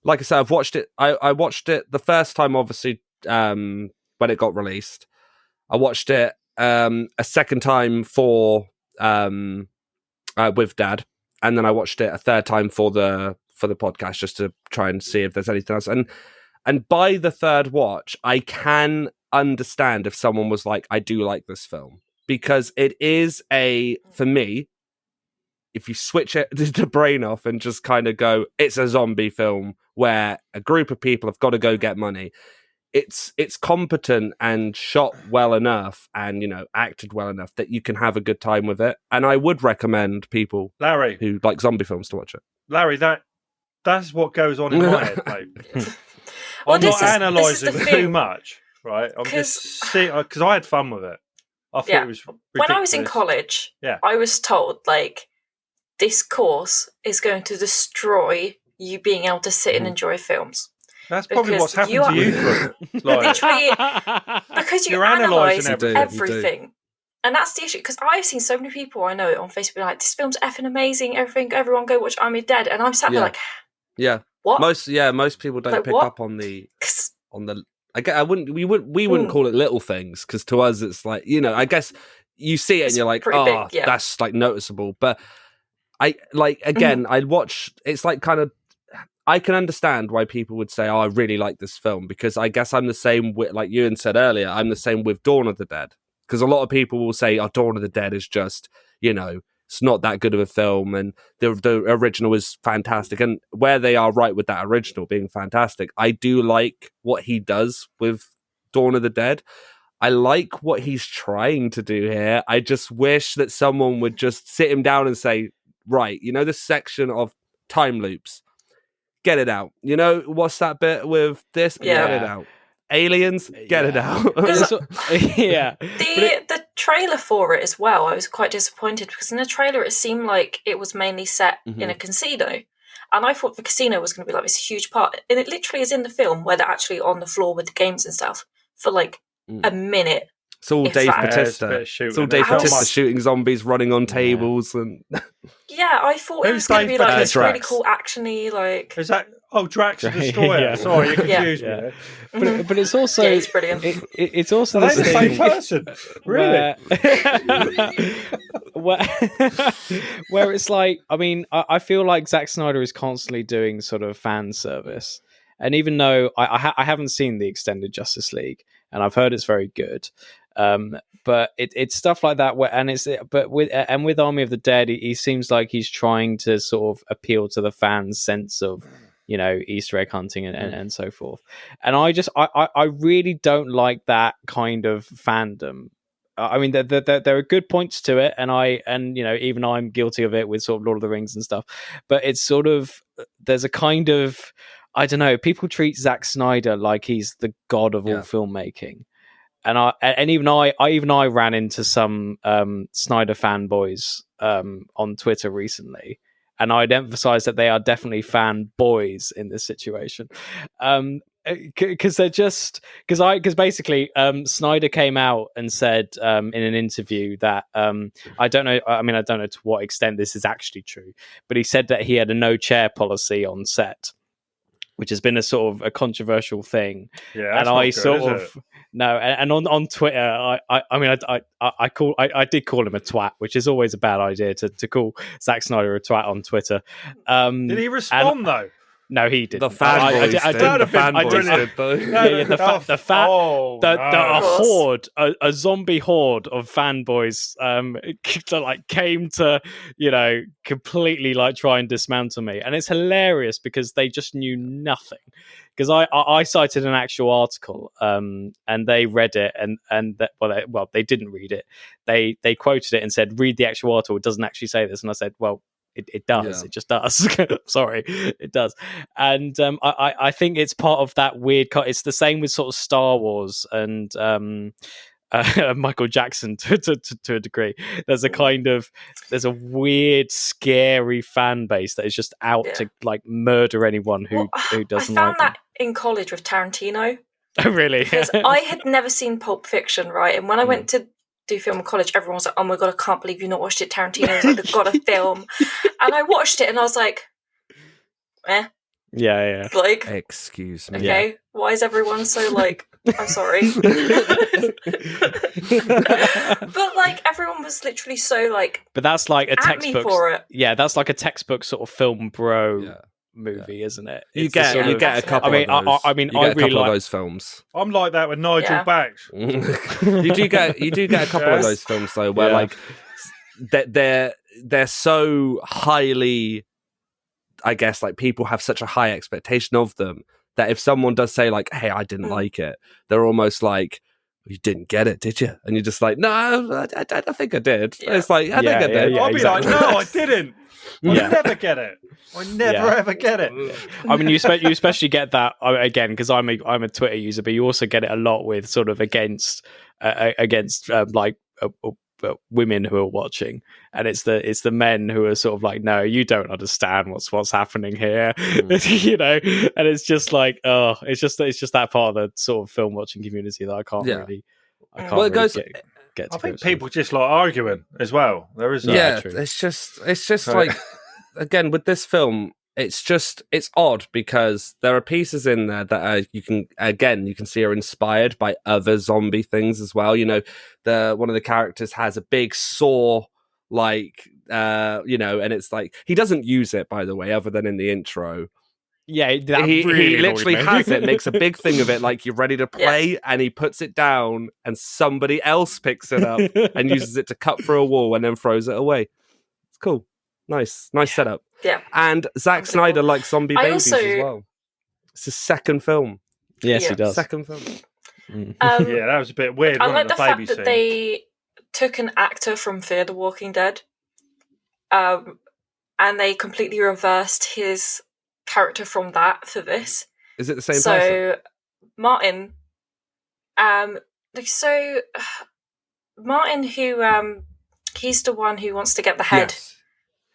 like I said, I've watched it. I watched it the first time, obviously, when it got released. I watched it a second time with Dad, and then I watched it a third time for the podcast just to try and see if there's anything else. And by the third watch, I can understand if someone was like, I do like this film, because it is for me, if you switch it the brain off and just kind of go, it's a zombie film where a group of people have got to go get money. It's competent and shot well enough and, acted well enough that you can have a good time with it. And I would recommend people, Larry, who like zombie films, to watch it. Larry, that's what goes on in my head, mate. I'm not analysing too much, right? I'm just seeing, because I had fun with it. I thought it was ridiculous. When I was in college, I was told, like, this course is going to destroy you being able to sit and enjoy films. That's probably what's happened to you. Literally, because you're analysing everything. And that's the issue, because I've seen so many people I know on Facebook like, this film's effing amazing, everyone go watch I'm Dead. And I'm sat there like, what? Most people don't pick up on the we wouldn't call it little things, because to us it's like, I guess you see it and you're like, oh, big, that's like noticeable. But I like, again, I watch, it's like kind of, I can understand why people would say, oh, I really like this film, because I guess I'm the same with, like Ewan said earlier, I'm the same with Dawn of the Dead. Because a lot of people will say, oh, Dawn of the Dead is just, you know, it's not that good of a film, and the original is fantastic. And where they are right with that original being fantastic, I do like what he does with Dawn of the Dead. I like what he's trying to do here. I just wish that someone would just sit him down and say, right, you know, this section of time loops, get it out. You know, what's that bit with this? Yeah. Get it out. Aliens, get it out. Yeah. The trailer for it as well, I was quite disappointed, because in the trailer it seemed like it was mainly set in a casino. And I thought the casino was going to be like this huge part. And it literally is in the film where they're actually on the floor with the games and stuff for like a minute. It's all Dave Bautista. It's all Dave Bautista shooting zombies, running on tables, and yeah, I thought it was going to be like this really cool actiony, like. Is that Drax the Destroyer? Yeah. Sorry, you confused me. But it's also it's brilliant. It's also the same person, really. Where it's like, I mean, I feel like Zack Snyder is constantly doing sort of fan service, and even though I haven't seen the extended Justice League, and I've heard it's very good. But it's stuff like that with Army of the Dead, he seems like he's trying to sort of appeal to the fans' sense of, you know, Easter egg hunting and so forth. And I really don't like that kind of fandom. I mean, there are good points to it, and you know, even I'm guilty of it with sort of Lord of the Rings and stuff. But it's sort of, there's a kind of, I don't know, people treat Zack Snyder like he's the god of all filmmaking. And even I ran into some Snyder fanboys on Twitter recently, and I'd emphasize that they are definitely fanboys in this situation, because they're just because basically Snyder came out and said in an interview that I don't know to what extent this is actually true, but he said that he had a no chair policy on set, which has been a sort of a controversial thing. Yeah, and I sort of no, and on Twitter, I did call him a twat, which is always a bad idea to call Zack Snyder a twat on Twitter. Did he respond though? No, he didn't. The fanboys a horde, a zombie horde of fanboys, like came to, you know, completely like try and dismantle me, and it's hilarious because they just knew nothing. Because I cited an actual article, and they read it, and they didn't read it. They quoted it and said, "Read the actual article. It doesn't actually say this." And I said, "Well, it does. Yeah. It just does." Sorry, it does. And I think it's part of that weird. It's the same with sort of Star Wars and Michael Jackson to a degree. There's a weird, scary fan base that is just out to like murder anyone who doesn't. I found that in college with Tarantino. Oh, really? Because I had never seen Pulp Fiction, right? And when I went to do film in college, everyone was like, "Oh my god, I can't believe you've not watched it." Tarantino was like the god of film, and I watched it and I was like, yeah, like, excuse me, okay, why is everyone so like, I'm sorry, but like everyone was literally so like, but that's like a textbook for it. Yeah, that's like a textbook sort of film bro movie, isn't it? You get a couple. I really like those films. I'm like that with Nigel Bax. You do get a couple of those films though, where like they're so highly, I guess, like people have such a high expectation of them that if someone does say like, "Hey, I didn't like it," they're almost like, "You didn't get it, did you?" And you're just like, "No, I think I did." Yeah. It's like, I think I did. I'll be like, "No, I didn't. I never get it. I never ever get it." I mean, you especially get that again because I'm a Twitter user, but you also get it a lot with sort of against women who are watching, and it's the men who are sort of like, "No, you don't understand what's happening here," you know. And it's just like, oh, it's just that part of the sort of film watching community that I can't really. Get to I think people just like arguing as well. There is it's just like, again with this film, it's odd because there are pieces in there that are, you can see are inspired by other zombie things as well. You know, one of the characters has a big saw, like and it's like he doesn't use it, by the way, other than in the intro. Yeah, he literally has it, makes a big thing of it, like you're ready to play, and he puts it down, and somebody else picks it up and uses it to cut through a wall and then throws it away. It's cool. Nice setup. Yeah. And Zack Snyder likes zombie babies as well. It's his second film. Yes, he does. Second film. Yeah, that was a bit weird. I like the fact scene. that they took an actor from Fear the Walking Dead, and they completely reversed his character from that for this. Is it the same person? So Martin, Martin, who he's the one who wants to get the head. Yes.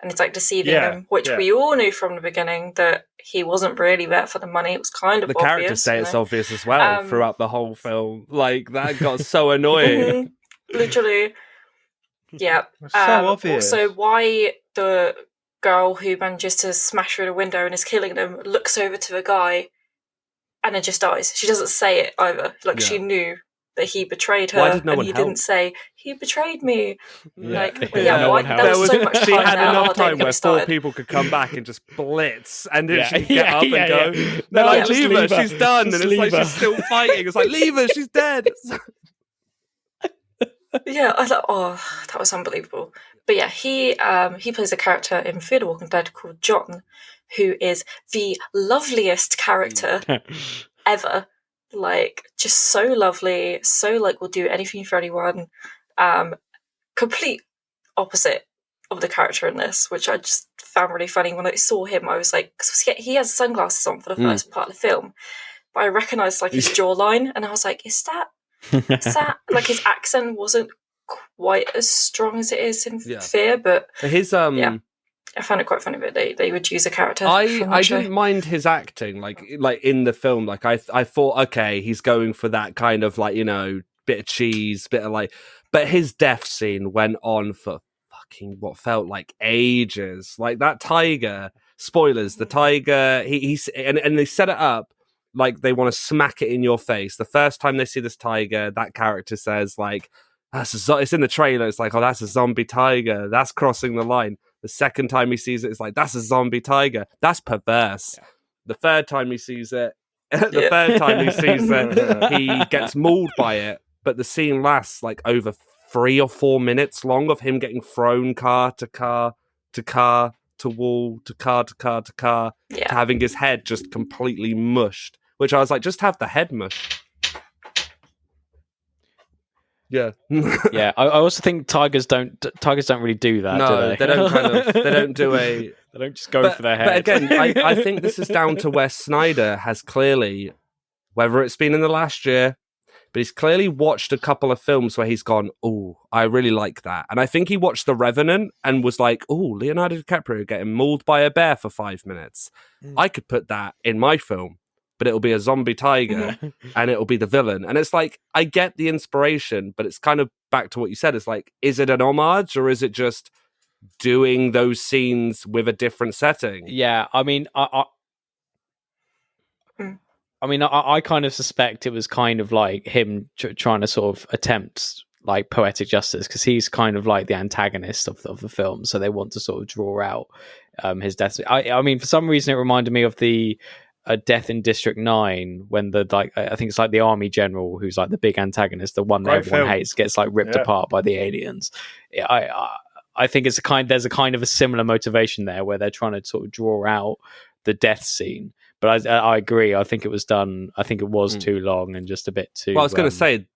And it's like deceiving them, which we all knew from the beginning that he wasn't really there for the money. It was kind of the obvious. Characters say it's obvious as well throughout the whole film. Like, that got so annoying. Literally. Yeah. It's so obvious. Also, why the girl who manages to smash through the window and is killing them looks over to the guy and then just dies. She doesn't say it either. Like, she knew that he betrayed her, and he didn't say, he betrayed me. Yeah. There was so much time. She had there. enough time where 4 people could come back and just blitz, and then she'd get up and go, they're like, leave her, she's done. And it's like, she's still fighting. It's like, leave her, she's dead. Yeah, I thought, that was unbelievable. But yeah, he plays a character in Fear the Walking Dead called John, who is the loveliest character ever. Like, just so lovely, so like will do anything for anyone. Complete opposite of the character in this, which I just found really funny. When I saw him, I was like, cause he has sunglasses on for the first part of the film, but I recognised like his jawline, and I was like, is that like his accent wasn't quite as strong as it is in Fear, but his I found it quite funny that they would use a character. I didn't mind his acting, like in the film. Like I thought, okay, he's going for that kind of like, bit of cheese, bit of like. But his death scene went on for fucking what felt like ages. Like that tiger. Spoilers. The tiger. He's and they set it up like they want to smack it in your face. The first time they see this tiger, that character says like, it's in the trailer. It's like, oh, that's a zombie tiger. That's crossing the line. The second time he sees it, it's like, that's a zombie tiger. That's perverse. Yeah. The third time he sees it, he gets mauled by it. But the scene lasts like over 3 or 4 minutes long of him getting thrown car to car to car to wall to car to car to car, to having his head just completely mushed. Which I was like, just have the head mushed. Yeah. Yeah. I also think tigers don't really do that. No, do they don't they don't do a. They don't just go for their head. But again, I think this is down to where Snyder has clearly, whether it's been in the last year, but he's clearly watched a couple of films where he's gone, oh, I really like that. And I think he watched The Revenant and was like, oh, Leonardo DiCaprio getting mauled by a bear for 5 minutes. I could put that in my film, but it'll be a zombie tiger and it'll be the villain. And it's like, I get the inspiration, but it's kind of back to what you said. It's like, is it an homage or is it just doing those scenes with a different setting? Yeah, I mean, I kind of suspect it was kind of like him trying to sort of attempt like poetic justice, because he's kind of like the antagonist of the film, so they want to sort of draw out his death. I mean, for some reason, it reminded me of the death in District 9 when I think it's like the army general who's like the big antagonist, the one that everyone hates, gets like ripped apart by the aliens. I think there's a kind of a similar motivation there where they're trying to sort of draw out the death scene. But I agree. I think it was too long and just a bit too. Well, I was going to say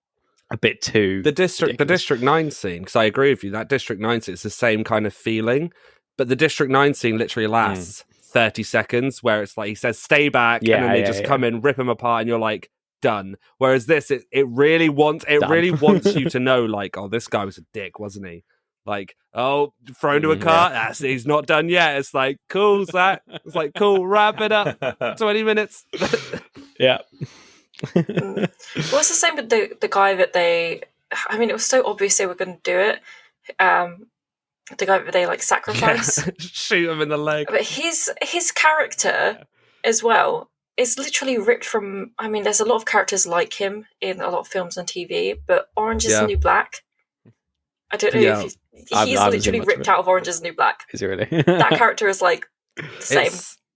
a bit too the District 9 scene, because I agree with you. That District 9 scene is the same kind of feeling, but the District 9 scene literally lasts 30 seconds, where it's like he says "stay back," and then they just come in, rip him apart, and you're like, done. Whereas this, it really wants you to know, like, oh, this guy was a dick, wasn't he? Like, oh, thrown to a car. He's not done yet. It's like, cool, Zach. It's like, cool, wrap it up. 20 minutes. Yeah. Well, it's the same with the guy that it was so obvious they were going to do it. the guy that they like sacrifice, shoot him in the leg. But his character as well is literally ripped from. I mean, there's a lot of characters like him in a lot of films and TV, but Orange is the New Black. I don't know if he's literally ripped out of Orange is the New Black. Is he really? That character is like the same.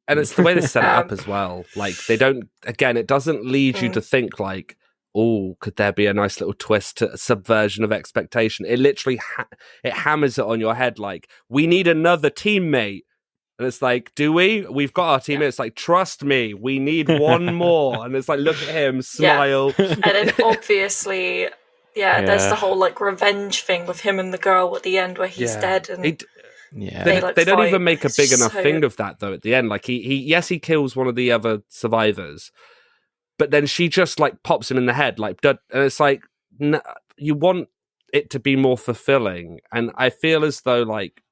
And it's the way they set it up as well. Like, they don't, again, it doesn't lead you to think like, oh, could there be a nice little twist to subversion of expectation? It literally, it hammers it on your head like, we need another teammate. And it's like, do we? We've got our teammate. It's like, trust me, we need one more. And it's like, look at him, smile. And then obviously, there's the whole like revenge thing with him and the girl at the end where he's dead. And they don't even make a big enough thing of that though. At the end, like he kills one of the other survivors, but then she just like pops him in the head, like, and it's like, you want it to be more fulfilling, and I feel as though like,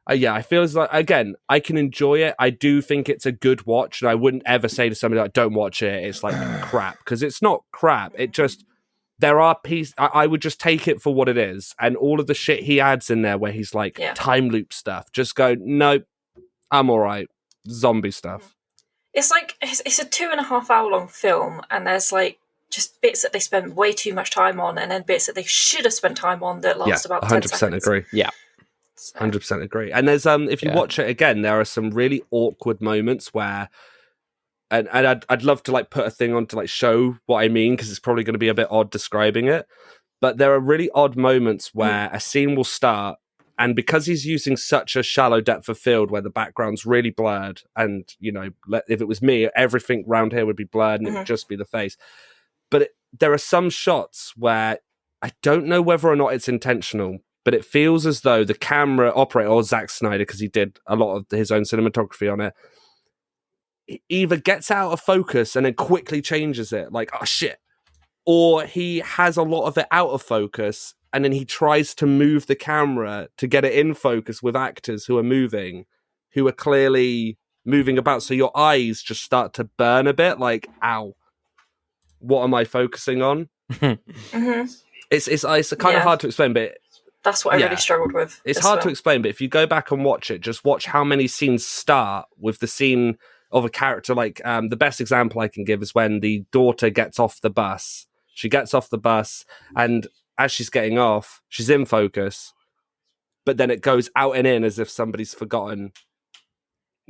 I feel as like, again, I can enjoy it. I do think it's a good watch, and I wouldn't ever say to somebody like, don't watch it, it's like crap, because it's not crap. It just, there are pieces, I would just take it for what it is, and all of the shit he adds in there where he's like time loop stuff, just go, nope, I'm all right. Zombie stuff. It's like, it's a 2.5 hour long film, and there's like just bits that they spend way too much time on, and then bits that they should have spent time on that last about 10 seconds. 100% agree. Yeah. 100% agree. And there's if you watch it again, there are some really awkward moments where, and I'd love to like put a thing on to like show what I mean, because it's probably going to be a bit odd describing it, but there are really odd moments where a scene will start, and because he's using such a shallow depth of field where the background's really blurred, and you know, if it was me, everything around here would be blurred and it would just be the face, but there are some shots where I don't know whether or not it's intentional, but it feels as though the camera operator, or Zack Snyder, because he did a lot of his own cinematography on it, either gets out of focus and then quickly changes it, like, oh shit, or he has a lot of it out of focus and then he tries to move the camera to get it in focus with actors who are clearly moving about, so your eyes just start to burn a bit, like, ow, what am I focusing on? It's kind of hard to explain, but that's what I really struggled with. It's hard to explain, but if you go back and watch it, just watch how many scenes start with the scene of a character. Like, the best example I can give is when the daughter gets off the bus. She gets off the bus, and as she's getting off, she's in focus, but then it goes out and in as if somebody's forgotten.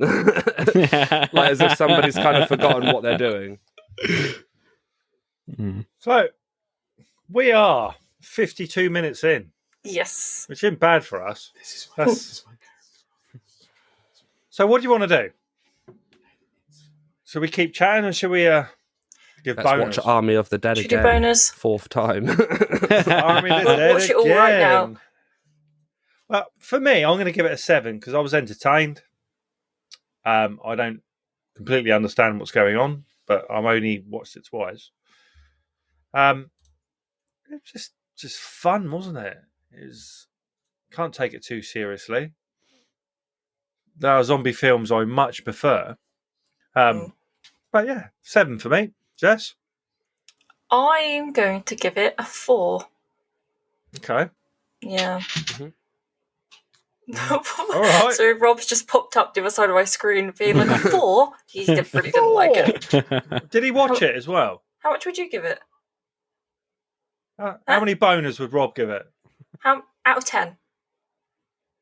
Like, as if somebody's kind of forgotten what they're doing. So, we are 52 minutes in. Yes. Which isn't bad for us. So what do you want to do? Should we keep chatting, or should we give Let's bonus? watch Army of the Dead Should again. Do bonus? 4th time. Army of the Dead watch it all right now. Well, for me, I'm going to give it a 7 because I was entertained. I don't completely understand what's going on, but I've only watched it twice. It was just fun, wasn't it? Can't take it too seriously. There are zombie films I much prefer. But yeah, 7 for me. Jess? I'm going to give it a 4. Okay. Yeah. All right. So Rob's just popped up the other side of my screen being like, a 4? He really didn't like it. Did he watch it as well? How much would you give it? How many boners would Rob give it? Out of 10?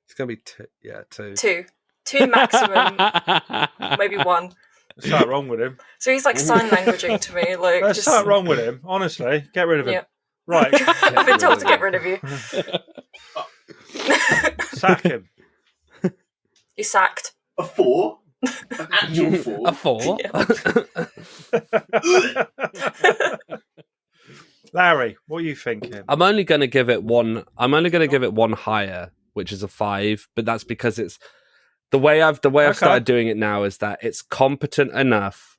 It's going to be 2. Yeah, 2. 2. 2 maximum. Maybe 1. There's something wrong with him. So he's like sign languaging to me. Like, there's something wrong with him, honestly. Get rid of him. Yeah. Right. I've been told to get rid of you. Sack him. You're sacked. A 4? An actual 4? A 4? Yeah. Larry, what are you thinking? I'm only going to give it one. I'm only going to give it one higher, which is a 5. But that's because it's the way I've started doing it now is that it's competent enough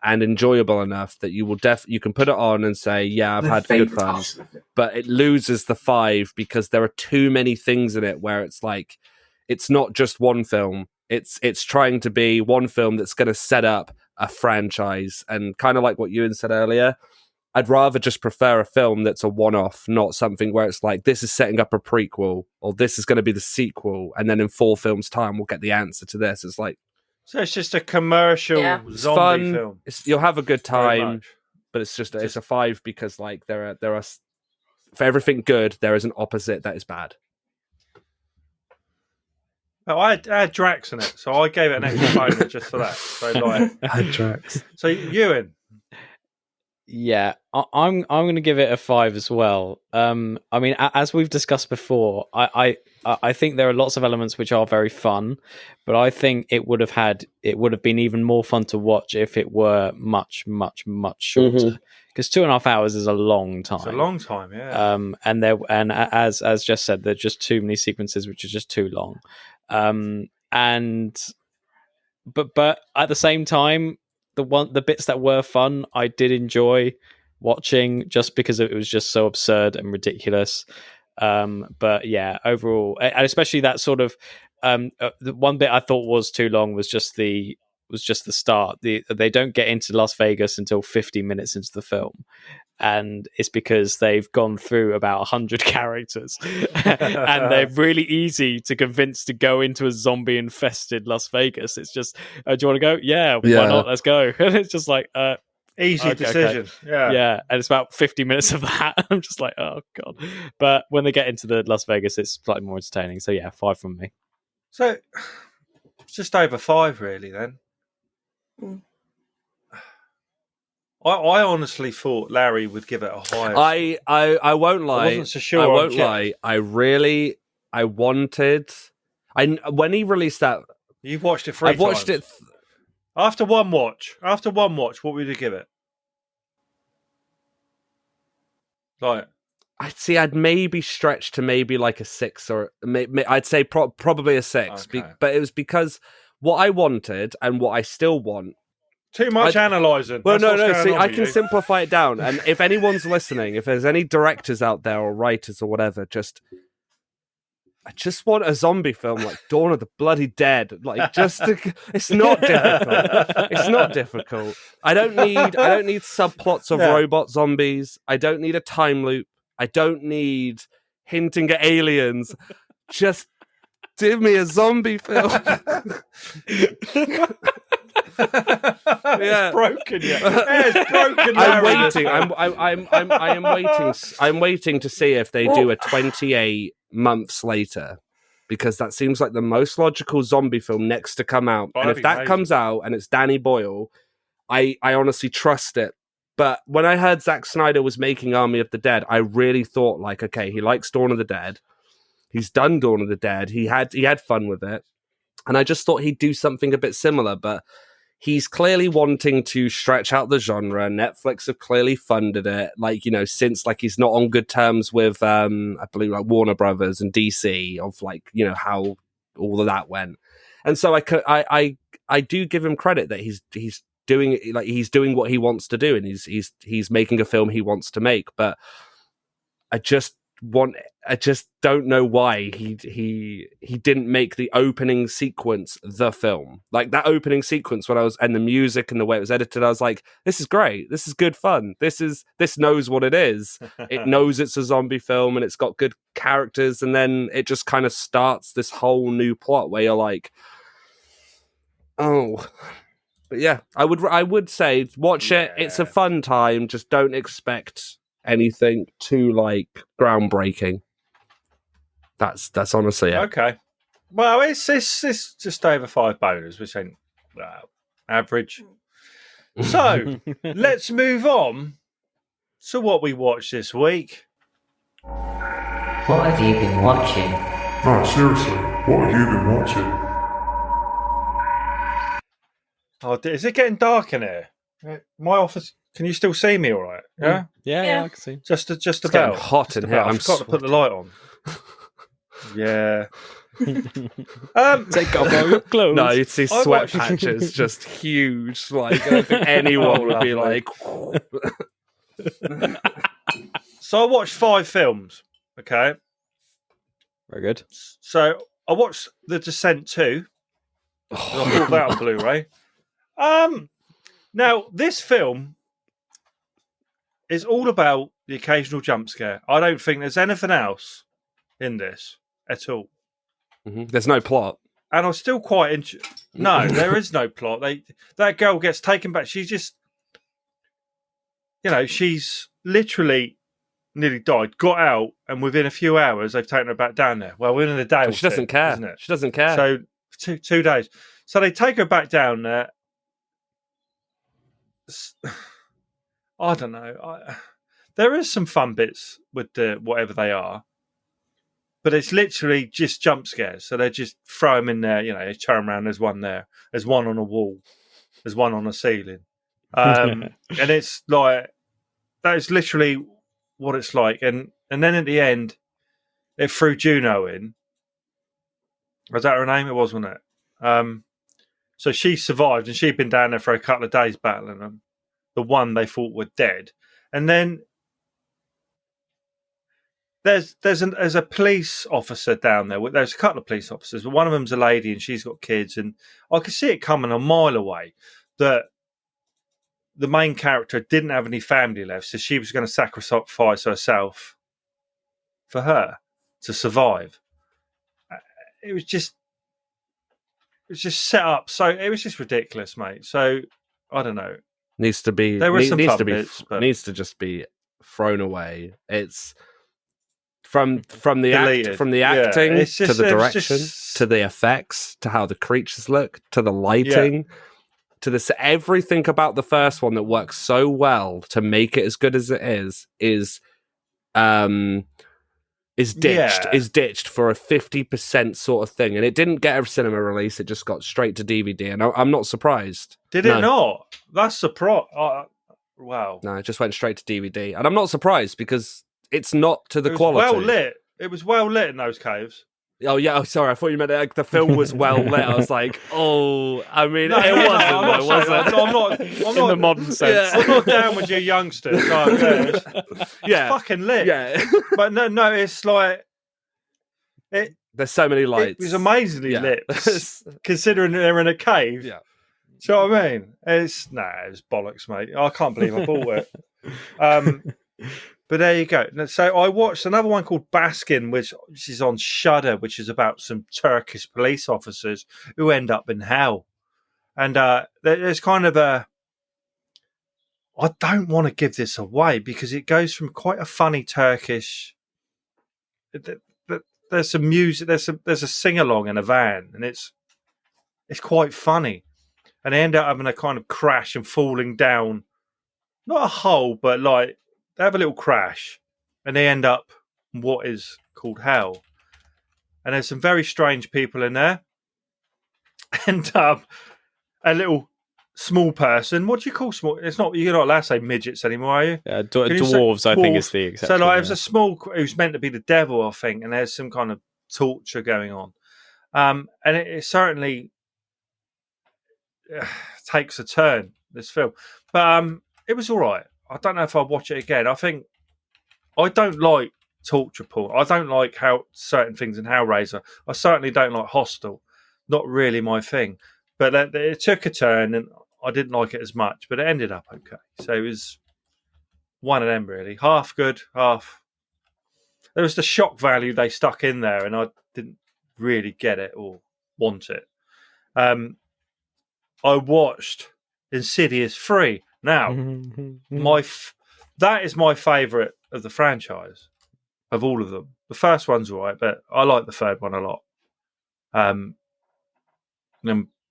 and enjoyable enough that you will you can put it on and say, yeah, I've had good fun. But it loses the 5 because there are too many things in it where it's like it's not just one film. It's trying to be one film that's going to set up a franchise, and kind of like what Ewan said earlier. I'd rather just prefer a film that's a one-off, not something where it's like, this is setting up a prequel, or this is going to be the sequel, and then in 4 films' time, we'll get the answer to this. It's like... So it's just a commercial zombie film. You'll have a good time, but it's just it's a 5 because like there are for everything good, there is an opposite that is bad. Oh, I had Drax in it, so I gave it an extra bonus just for that. So like, I had Drax. So Ewan. Yeah, I'm going to give it a 5 as well. I mean, as we've discussed before, I think there are lots of elements which are very fun, but I think it would have been even more fun to watch if it were much, much, much shorter. Because 2.5 hours is a long time. It's a long time, yeah. And as Jess said, there are just too many sequences which are just too long. But at the same time, the bits that were fun, I did enjoy watching just because it was just so absurd and ridiculous. But yeah, overall, and especially that sort of the one bit I thought was too long was just the start. They don't get into Las Vegas until 50 minutes into the film. And it's because they've gone through about 100 characters and they're really easy to convince to go into a zombie infested Las Vegas. It's just, do you want to go? Yeah, why not? Let's go. And it's just like, easy decision. Okay. Yeah. And it's about 50 minutes of that. I'm just like, oh God. But when they get into the Las Vegas, it's slightly more entertaining. So yeah, 5 from me. So it's just over 5 really then. I honestly thought Larry would give it a higher. I won't lie. I wasn't so sure. I won't lie. I wanted. When he released that, you've watched it 3 times. I've watched it after one watch. After one watch, what would you give it? Like, I'd maybe stretch to maybe like a 6, or I'd say probably a 6. Okay. But it was because what I wanted and what I still want. Too much analysing. Well, no. See, I can simplify it down. And if anyone's listening, if there's any directors out there or writers or whatever, I just want a zombie film like Dawn of the Bloody Dead. Like, it's not difficult. It's not difficult. I don't need subplots of robot zombies. I don't need a time loop. I don't need hinting at aliens. Just give me a zombie film. It's broken yet. It's broken. I'm waiting. I am waiting. I'm waiting to see if they do a 28 months later, because that seems like the most logical zombie film next to come out. And if that comes out and it's Danny Boyle, I honestly trust it. But when I heard Zack Snyder was making Army of the Dead, I really thought like, okay, he likes Dawn of the Dead. He's done Dawn of the Dead. He had fun with it, and I just thought he'd do something a bit similar, but. He's clearly wanting to stretch out the genre. Netflix have clearly funded it, since he's not on good terms with, I believe, like Warner Brothers and DC of how all of that went. And so I do give him credit that he's doing doing what he wants to do, and he's making a film he wants to make. But I just don't know why he didn't make the opening sequence the film. Like that opening sequence and the music and the way it was edited, I was like, this is great. This is good fun. This knows what it is. It knows it's a zombie film and it's got good characters, and then it just kind of starts this whole new plot where you're like, oh. But yeah, I would say watch it. It's a fun time. Just don't expect anything too groundbreaking. That's honestly it. Okay. Well, it's just over 5 boners, which ain't average. So let's move on to what we watched this week. What have you been watching? No, seriously, what have you been watching? Oh, is it getting dark in here? My office. Can you still see me all right? Yeah? Yeah, I can see. Just It's about. getting hot in here. I've got to put the light on. Yeah. Take off all your clothes. No, you'd see sweat patches just huge. I don't think anyone would be like... So I watched 5 films, okay? Very good. So I watched The Descent 2. I bought that on Blu-ray. Now, this film... it's all about the occasional jump scare. I don't think there's anything else in this at all. Mm-hmm. There's no plot. And I'm still quite... No, there is no plot. That girl gets taken back. She's just... she's literally nearly died, got out, and within a few hours, they've taken her back down there. Well, within a day or she doesn't care. Isn't it? She doesn't care. So, 2 days. So they take her back down there. I don't know. There is some fun bits with the whatever they are, but it's literally just jump scares. So they just throw them in there. They turn around. There's one there. There's one on a wall. There's one on a ceiling. And it's like that is literally what it's like. And then at the end, it threw Juno in. Was that her name? It was, wasn't it? So she survived, and she'd been down there for a couple of days battling them. The one they thought were dead, and then there's a police officer down there. There's a couple of police officers, but one of them's a lady, and she's got kids, and I could see it coming a mile away that the main character didn't have any family left, so she was going to sacrifice herself for her to survive. It was just set up, so it was just ridiculous, mate. So I don't know. Needs to be. There were some needs fun to be. bits, but... Needs to just be thrown away. It's from the acting to the direction to the effects to how the creatures look to the lighting to this. Everything about the first one that works so well to make it as good as it is ditched for a 50% sort of thing, and it didn't get a cinema release. It just got straight to DVD, and I'm not surprised. Did it not? That's surprise. Wow. No, it just went straight to DVD, and I'm not surprised because it's not to the quality. Well lit. It was well lit in those caves. Oh yeah. Oh, sorry. I thought you meant like, the film was well lit. I was like, oh, I mean, no, it wasn't. I'm not in the modern sense. Yeah. I'm not down with you youngsters. It's fucking lit. Yeah. But no, it's like there's so many lights. It was amazingly lit, considering they're in a cave. Yeah. Do you know what I mean? It was bollocks, mate. I can't believe I bought it. But there you go. So I watched another one called Baskin, which is on Shudder, which is about some Turkish police officers who end up in hell. And there's kind of I don't want to give this away because it goes from quite a funny Turkish. There's some music. There's a sing along in a van, and it's quite funny. And they end up having a kind of crash and falling down, not a hole, but like they have a little crash, and they end up in what is called hell. And there's some very strange people in there, and a little small person. What do you call small? It's not. You're not allowed to say midgets anymore, are you? Yeah, dwarves. I think is the exception. So like, there's a small who's meant to be the devil, I think, and there's some kind of torture going on, and it certainly takes a turn, this film, but it was all right. I don't know if I'll watch it again. I think I don't like torture porn. I don't like how certain things in Hellraiser. I certainly don't like Hostel. Not really my thing. But it took a turn, and I didn't like it as much. But it ended up okay. So it was one of them really. Half good, half. There was the shock value they stuck in there, and I didn't really get it or want it. I watched Insidious 3. Now, that is my favourite of the franchise, of all of them. The first one's all right, but I like the third one a lot. And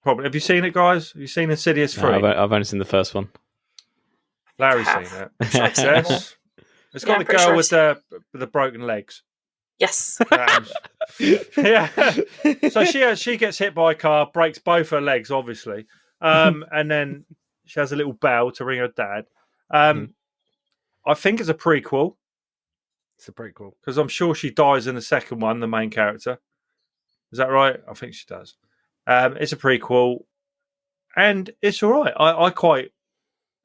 probably, have you seen it, guys? Have you seen Insidious 3? No, I've only seen the first one. Larry's seen it. Yes. It's got the girl with the broken legs. Yes. Yeah. So she gets hit by a car, breaks both her legs, obviously, and then she has a little bell to ring her dad. I think it's a prequel. It's a prequel because I'm sure she dies in the second one, the main character. Is that right? I think she does. It's a prequel, and it's all right. I quite.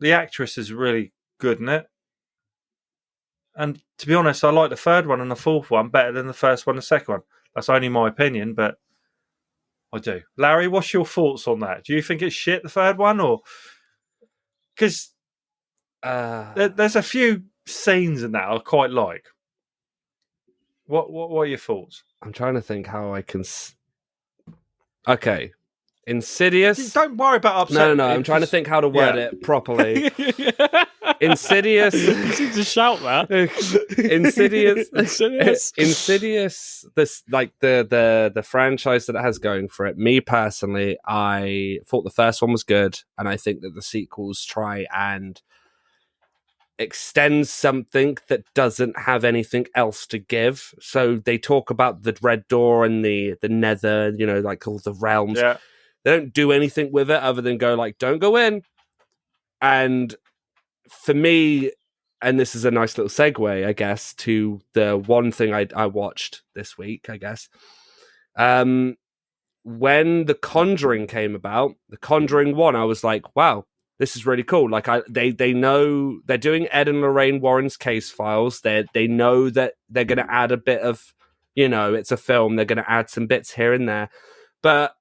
The actress is really good in it. And to be honest, I like the third one and the fourth one better than the first one and the second one. That's only my opinion, but I do. Larry, what's your thoughts on that? Do you think it's shit, the third one? Or because There's a few scenes in that I quite like. What are your thoughts? I'm trying to think how I can. Okay, Insidious. Don't worry about upsetting. No. I'm trying to think how to word it properly. Insidious. You to shout that. Insidious. This like the franchise that it has going for it. Me personally, I thought the first one was good, and I think that the sequels try and extend something that doesn't have anything else to give. So they talk about the Red Door and the Nether, like all the realms. Yeah. They don't do anything with it other than go like, don't go in. And for me, and this is a nice little segue, I guess, to the one thing I watched this week, I guess. When The Conjuring came about, The Conjuring 1, I was like, wow, this is really cool. Like they know they're doing Ed and Lorraine Warren's case files. They know that they're going to add a bit of, it's a film. They're going to add some bits here and there, but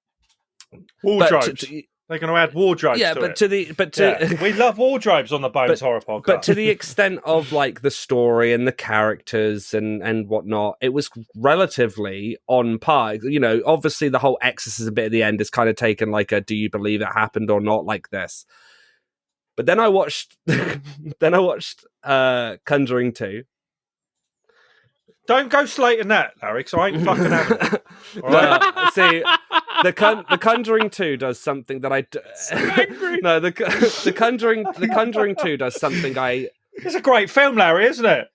wardrobes. They're going to add wardrobes. Yeah, to it. We love wardrobes on the Bones Horror Podcast. But to the extent of like the story and the characters and whatnot, it was relatively on par. Obviously the whole exorcism bit at the end is kind of taken like a "do you believe it happened or not" like this. But then I watched, Conjuring 2. Don't go slating that, Larry, because I ain't fucking having it. All right? See, the Conjuring 2 does something that I. No, the Conjuring 2 does something I. It's a great film, Larry, isn't it?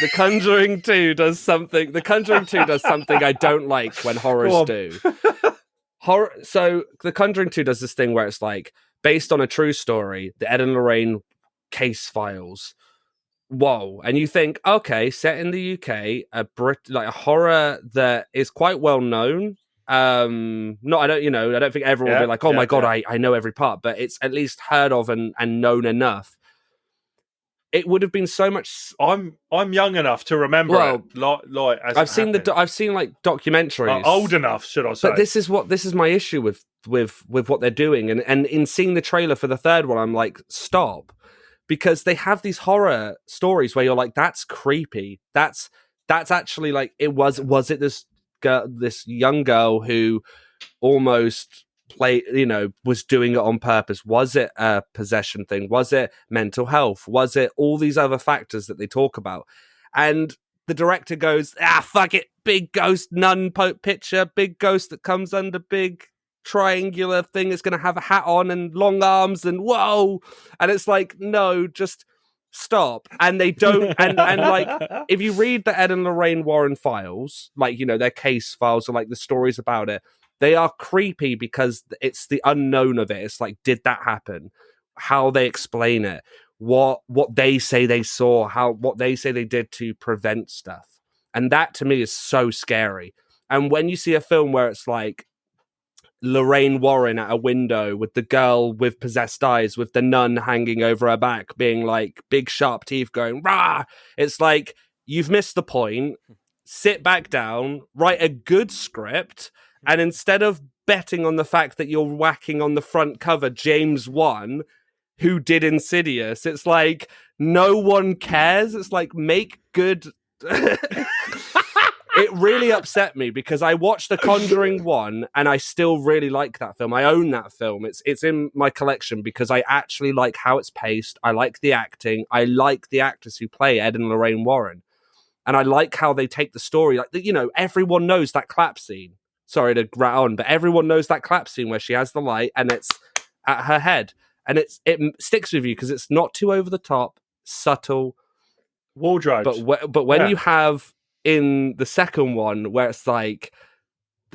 The Conjuring 2 does something. The Conjuring 2 does something I don't like when horrors do. So The Conjuring 2 does this thing where it's like based on a true story, the Ed and Lorraine case files. Whoa. And you think, okay, set in the UK, a horror that is quite well known. I don't think everyone will be like, oh my God, I know every part, but it's at least heard of and known enough. It would have been so much. I'm young enough to remember it. I've seen like documentaries. Old enough, should I say? But this is my issue with what they're doing, and in seeing the trailer for the third one, I'm like, stop, because they have these horror stories where you're like, that's creepy. That's actually like it was it this young girl who almost was doing it on purpose? Was it a possession thing? Was it mental health? Was it all these other factors that they talk about? And the director goes, fuck it, big ghost nun picture, big ghost that comes under big triangular thing, is going to have a hat on and long arms and whoa. And it's like, no, just stop. And they don't. And like, if you read the Ed and Lorraine Warren files, like, their case files or like the stories about it, they are creepy because it's the unknown of it. It's like, did that happen? How they explain it, what they say they saw, what they say they did to prevent stuff. And that to me is so scary. And when you see a film where it's like Lorraine Warren at a window with the girl with possessed eyes, with the nun hanging over her back, being like big sharp teeth going, rah! It's like, you've missed the point. Sit back down, write a good script. And instead of betting on the fact that you're whacking on the front cover James Wan, who did Insidious, it's like, no one cares. It's like, make good. It really upset me because I watched The Conjuring 1 and I still really like that film. I own that film. It's in my collection because I actually like how it's paced. I like the acting. I like the actors who play Ed and Lorraine Warren. And I like how they take the story. Like, everyone knows that clap scene. Sorry to rat on, but everyone knows that clap scene where she has the light and it's at her head. And it sticks with you because it's not too over the top, subtle. Wardrobes. But when you have in the second one where it's like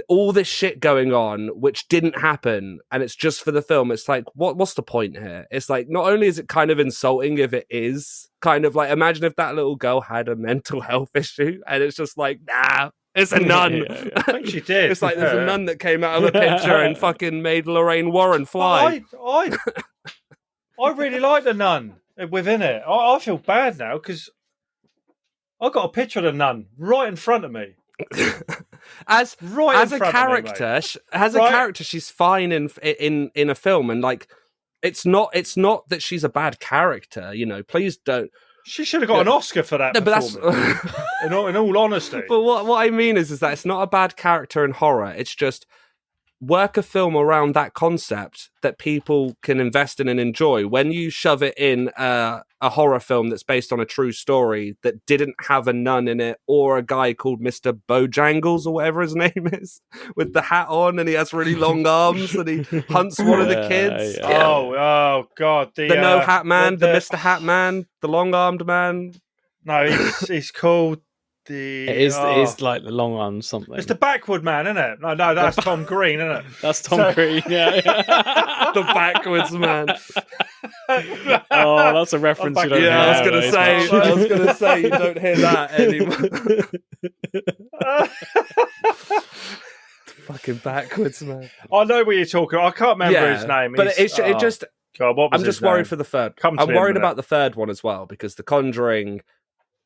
all this shit going on, which didn't happen, and it's just for the film, it's like, what's the point here? It's like, not only is it kind of insulting if it is kind of like, imagine if that little girl had a mental health issue and it's just like, nah, it's a nun. I think she did. It's like there's a nun that came out of a picture and fucking made Lorraine Warren fly. I really like the nun within it. I feel bad now because I got a picture of the nun right in front of me. as a character, she's fine in a film, and like it's not that she's a bad character. Please don't. She should have got an Oscar for that. No, but performance. in all honesty. But what I mean is that it's not a bad character in horror. It's just work a film around that concept that people can invest in and enjoy. When you shove it in a horror film that's based on a true story that didn't have a nun in it, or a guy called Mr. Bojangles or whatever his name is, with the hat on and he has really long arms and he hunts one of the kids. Yeah. Oh God! The No Hat Man, the Mr. Hat Man, the long-armed man. No, he's called. It is like the long arm something. It's the backward man, isn't it? No, that's Tom Green, isn't it? That's Tom Green, yeah. The backwards man. Oh, that's a reference you don't hear. I was gonna say you don't hear that anymore. Fucking backwards man. I know what you're talking. I can't remember his name. But it just. God, what was I'm just worried for the third. I'm worried about the third one as well, because The Conjuring.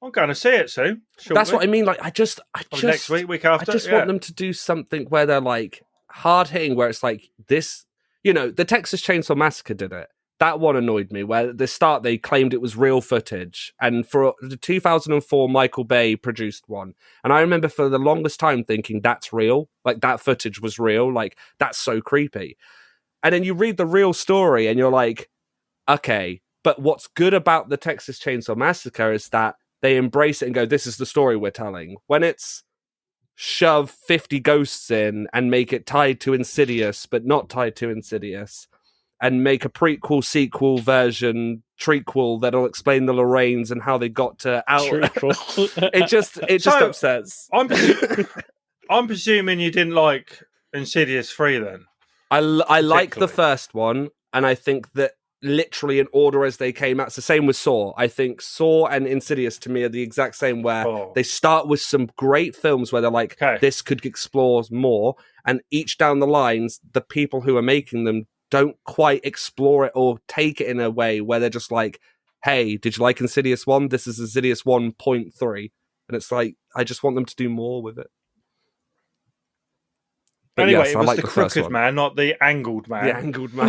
I'm going to see it soon. Shortly. That's what I mean. Like, I just next week after. I just want them to do something where they're like hard hitting, where it's like this. The Texas Chainsaw Massacre did it. That one annoyed me. Where at the start they claimed it was real footage, and for the 2004 Michael Bay produced one, and I remember for the longest time thinking that's real. Like that footage was real. Like that's so creepy. And then you read the real story, and you're like, okay. But what's good about the Texas Chainsaw Massacre is that they embrace it and go, this is the story we're telling. When it's shove 50 ghosts in and make it tied to Insidious, but not tied to Insidious, and make a prequel, sequel version, trequel that'll explain the Lorraines and how they got to out. it just upsets. I'm presuming you didn't like Insidious 3 then? I like the first one, and I think that literally in order as they came out. It's the same with Saw. I think Saw and Insidious to me are the exact same, where they start with some great films where they're like, this could explore more, and each down the lines, the people who are making them don't quite explore it or take it in a way where they're just like, hey, did you like Insidious 1? This is Insidious 1.3. And it's like, I just want them to do more with it. But anyway, yes, it was like the crooked man, not the angled man. The angled man.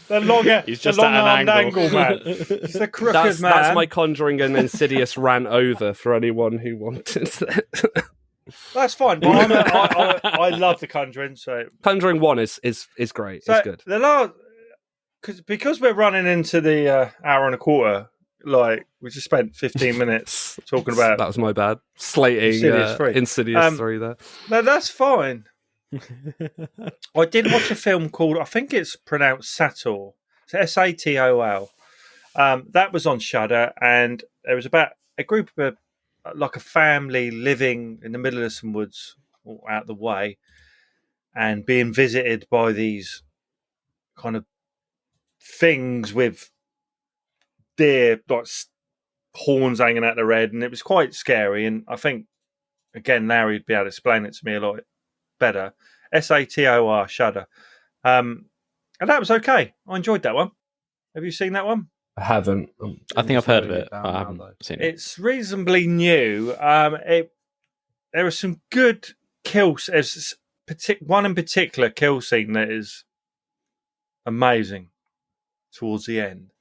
The long-armed angled man. It's the crooked man. That's my Conjuring and Insidious rant over for anyone who wanted it. That's fine. But I love the Conjuring. So Conjuring 1 is great. So it's good. Because we're running into the hour and a quarter. Like, we just spent 15 minutes talking about... That was my bad. Slating Insidious 3 there. No, that's fine. I did watch a film called... I think it's pronounced Satol. It's Satol. That was on Shudder, and it was about a group of... like a family living in the middle of some woods, or out the way, and being visited by these kind of things with... deer, like horns hanging out their head, and it was quite scary. And I think, again, Larry'd be able to explain it to me a lot better. Sator, Shudder, and that was okay. I enjoyed that one. Have you seen that one? I haven't. I think I've heard of it. I haven't seen it. It's reasonably new. There are some good kills. There's one in particular kill scene that is amazing towards the end.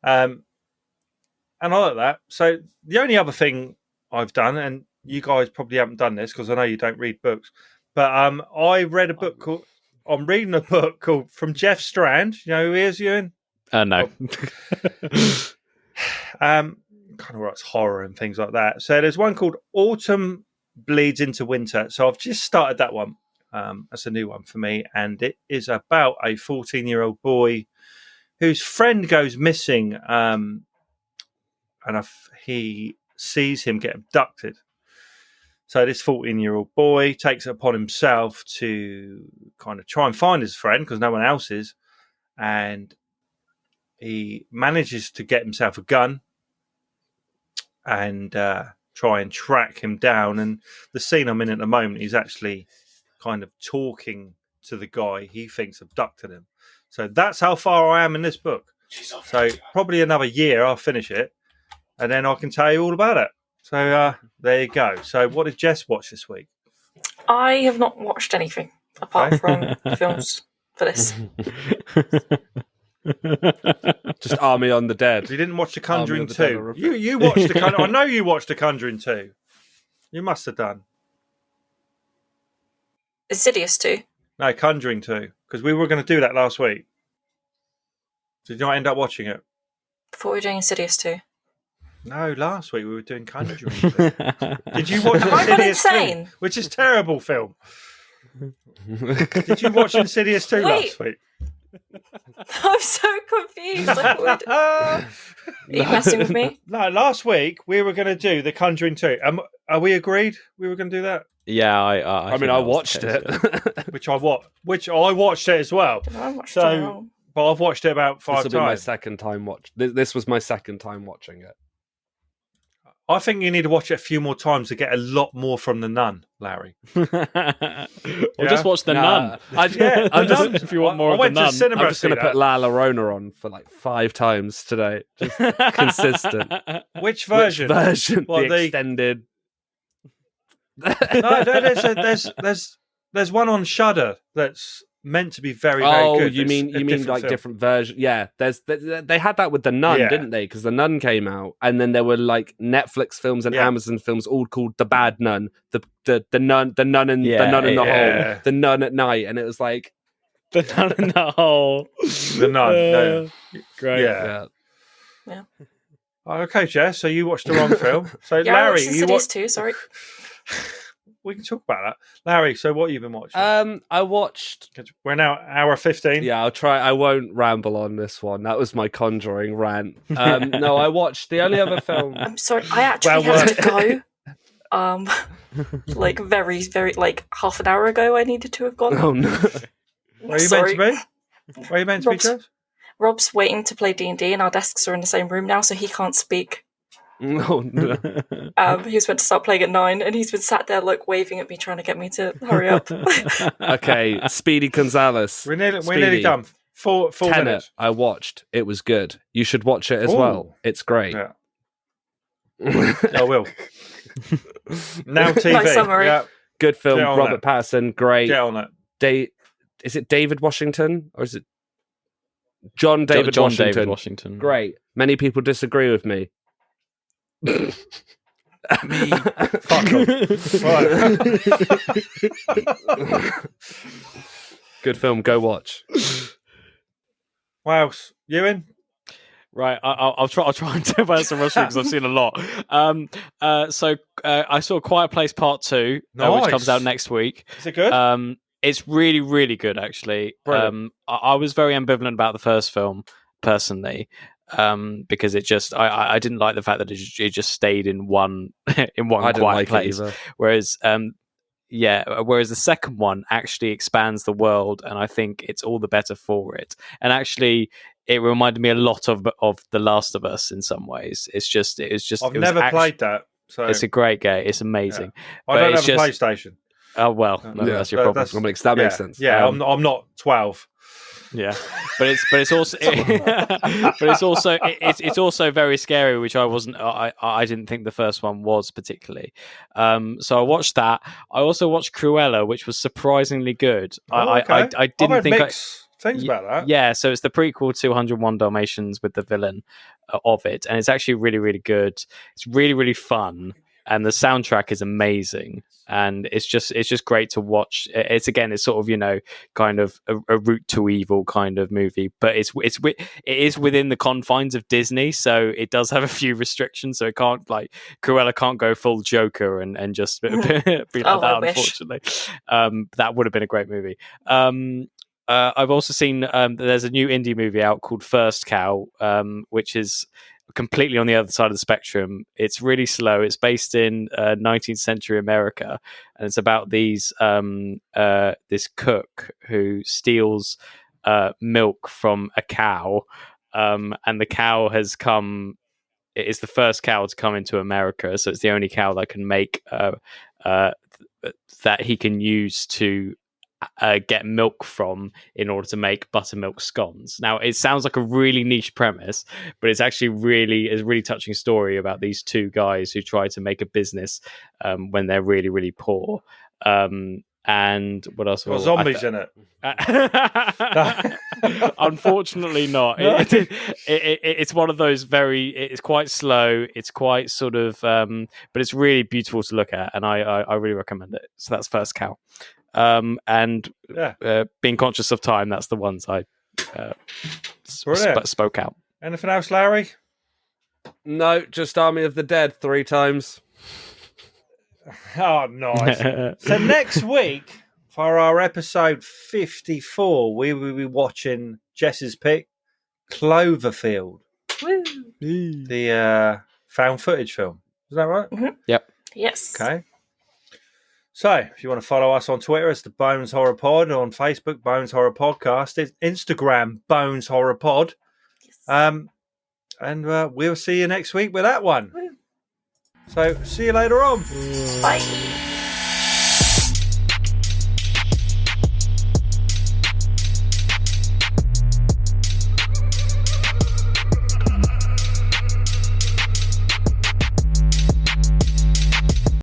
And I like that. So the only other thing I've done, and you guys probably haven't done this because I know you don't read books, but I read a book called... I'm reading a book called From Jeff Strand. You know who he is, Ewan? No. Kind of writes horror and things like that. So there's one called Autumn Bleeds into Winter. So I've just started that one. That's a new one for me. And it is about a 14-year-old boy whose friend goes missing, and he sees him get abducted. So this 14-year-old boy takes it upon himself to kind of try and find his friend because no one else is, and he manages to get himself a gun and try and track him down. And the scene I'm in at the moment, he's actually kind of talking to the guy he thinks abducted him. So that's how far I am in this book. So probably another year I'll finish it, and then I can tell you all about it. So there you go. So what did Jess watch this week? I have not watched anything apart from films. for this. Just Army on the Dead. You didn't watch The Conjuring 2. You watched The Conjuring. I know you watched The Conjuring 2. You must have done. Insidious 2? No, Conjuring 2. Because we were going to do that last week. Did you not end up watching it? Before we were doing Insidious 2. No, last week we were doing Conjuring 2. Did you watch I got Insidious insane. 2? Which is a terrible film. Did you watch Insidious 2 last week? I'm so confused. Are you messing with me? No, last week we were going to do The Conjuring 2. Are we agreed we were going to do that? Yeah, I mean, I watched it. Which I watched it as well. I watched it. But I've watched it about 5 times. This will be my second time This was my second time watching it. I think you need to watch it a few more times to get a lot more from The Nun, Larry. Just watch The Nun. If you want more of The Nun. I'm just going to put La Llorona on for like 5 times today. Just consistent. Which version? The extended. No, there's one on Shudder that's meant to be very, very good. You mean like film. Different versions? Yeah, they had that with The Nun, didn't they? Because The Nun came out, and then there were like Netflix films and Amazon films, all called The Bad Nun, the Nun, the Nun in the Hole, The Nun at Night, and it was like The Nun in the Hole, The Nun. Great. Yeah. Okay, Jess. So you watched the wrong film. So yeah, Larry, you watched too. Sorry. We can talk about that. Larry, so what have you been watching? I watched... We're now hour 15. Yeah, I'll try. I won't ramble on this one. That was my Conjuring rant. No, I watched the only other film... I'm sorry, I actually had to go. Like very, very, like half an hour ago I needed to have gone. Oh, no. Where are you meant to be? Where are you meant to be, Jess? Rob's waiting to play D&D and our desks are in the same room now, so he can't speak. Oh, no. He was meant to start playing at 9 and he's been sat there like waving at me trying to get me to hurry up. Okay, Speedy Gonzalez. We're nearly done. Four minutes. I watched. It was good. You should watch it as well. It's great. Yeah. I will. Now TV. Nice summary. Yeah. Good film. Robert Pattinson. Great. Get on it. Is it David Washington or is it John David Washington? David Washington. Great. Many people disagree with me. Me. Fuck off. Good film. Go watch. Wow, Ewan. Right, I'll try and talk about some Russian because I've seen a lot. So I saw Quiet Place Part 2, which comes out next week. Is it good? It's really, really good, actually. I was very ambivalent about the first film, personally. Because it just I didn't like the fact that it just stayed in one quiet place, whereas whereas the second one actually expands the world, and I think it's all the better for it. And actually, it reminded me a lot of The Last of Us in some ways. I've never played that, so it's a great game. It's amazing. Yeah. I don't have a PlayStation. Oh well, that's your problem. That makes sense. Yeah, I'm not 12. Yeah, but it's also very scary, which I wasn't. I didn't think the first one was particularly. So I watched that. I also watched Cruella, which was surprisingly good. Okay. I didn't think things about that. Yeah, so it's the prequel to 101 Dalmatians with the villain of it, and it's actually really, really good. It's really, really fun. And the soundtrack is amazing, and it's just great to watch. It's sort of kind of a route to evil kind of movie, but it is within the confines of Disney, so it does have a few restrictions. So it can't Cruella can't go full Joker and just be like that. Unfortunately, that would have been a great movie. I've also seen there's a new indie movie out called First Cow, which is completely on the other side of the spectrum. It's really slow. It's based in 19th century America, and it's about this cook who steals milk from a cow, and the cow has come. It is the first cow to come into America, so it's the only cow that can make that he can use to get milk from in order to make buttermilk scones. Now, it sounds like a really niche premise, but it's actually a really touching story about these two guys who try to make a business when they're really, really poor. And And what else? Got zombies in it. Unfortunately, not. It's one of those it's quite slow. It's quite sort of, but it's really beautiful to look at, and I really recommend it. So that's First Cow. And being conscious of time, that's the ones I spoke out. Anything else, Larry? No, just Army of the Dead 3 times. Oh, nice. So next week, for our episode 54, we will be watching Jess's pick, Cloverfield. Woo. The found footage film. Is that right? Mm-hmm. Yep. Yes. Okay. So, if you want to follow us on Twitter, it's the Bones Horror Pod. On Facebook, Bones Horror Podcast. It's Instagram, Bones Horror Pod. Yes. And we'll see you next week with that one. Woo. So, see you later on. Bye.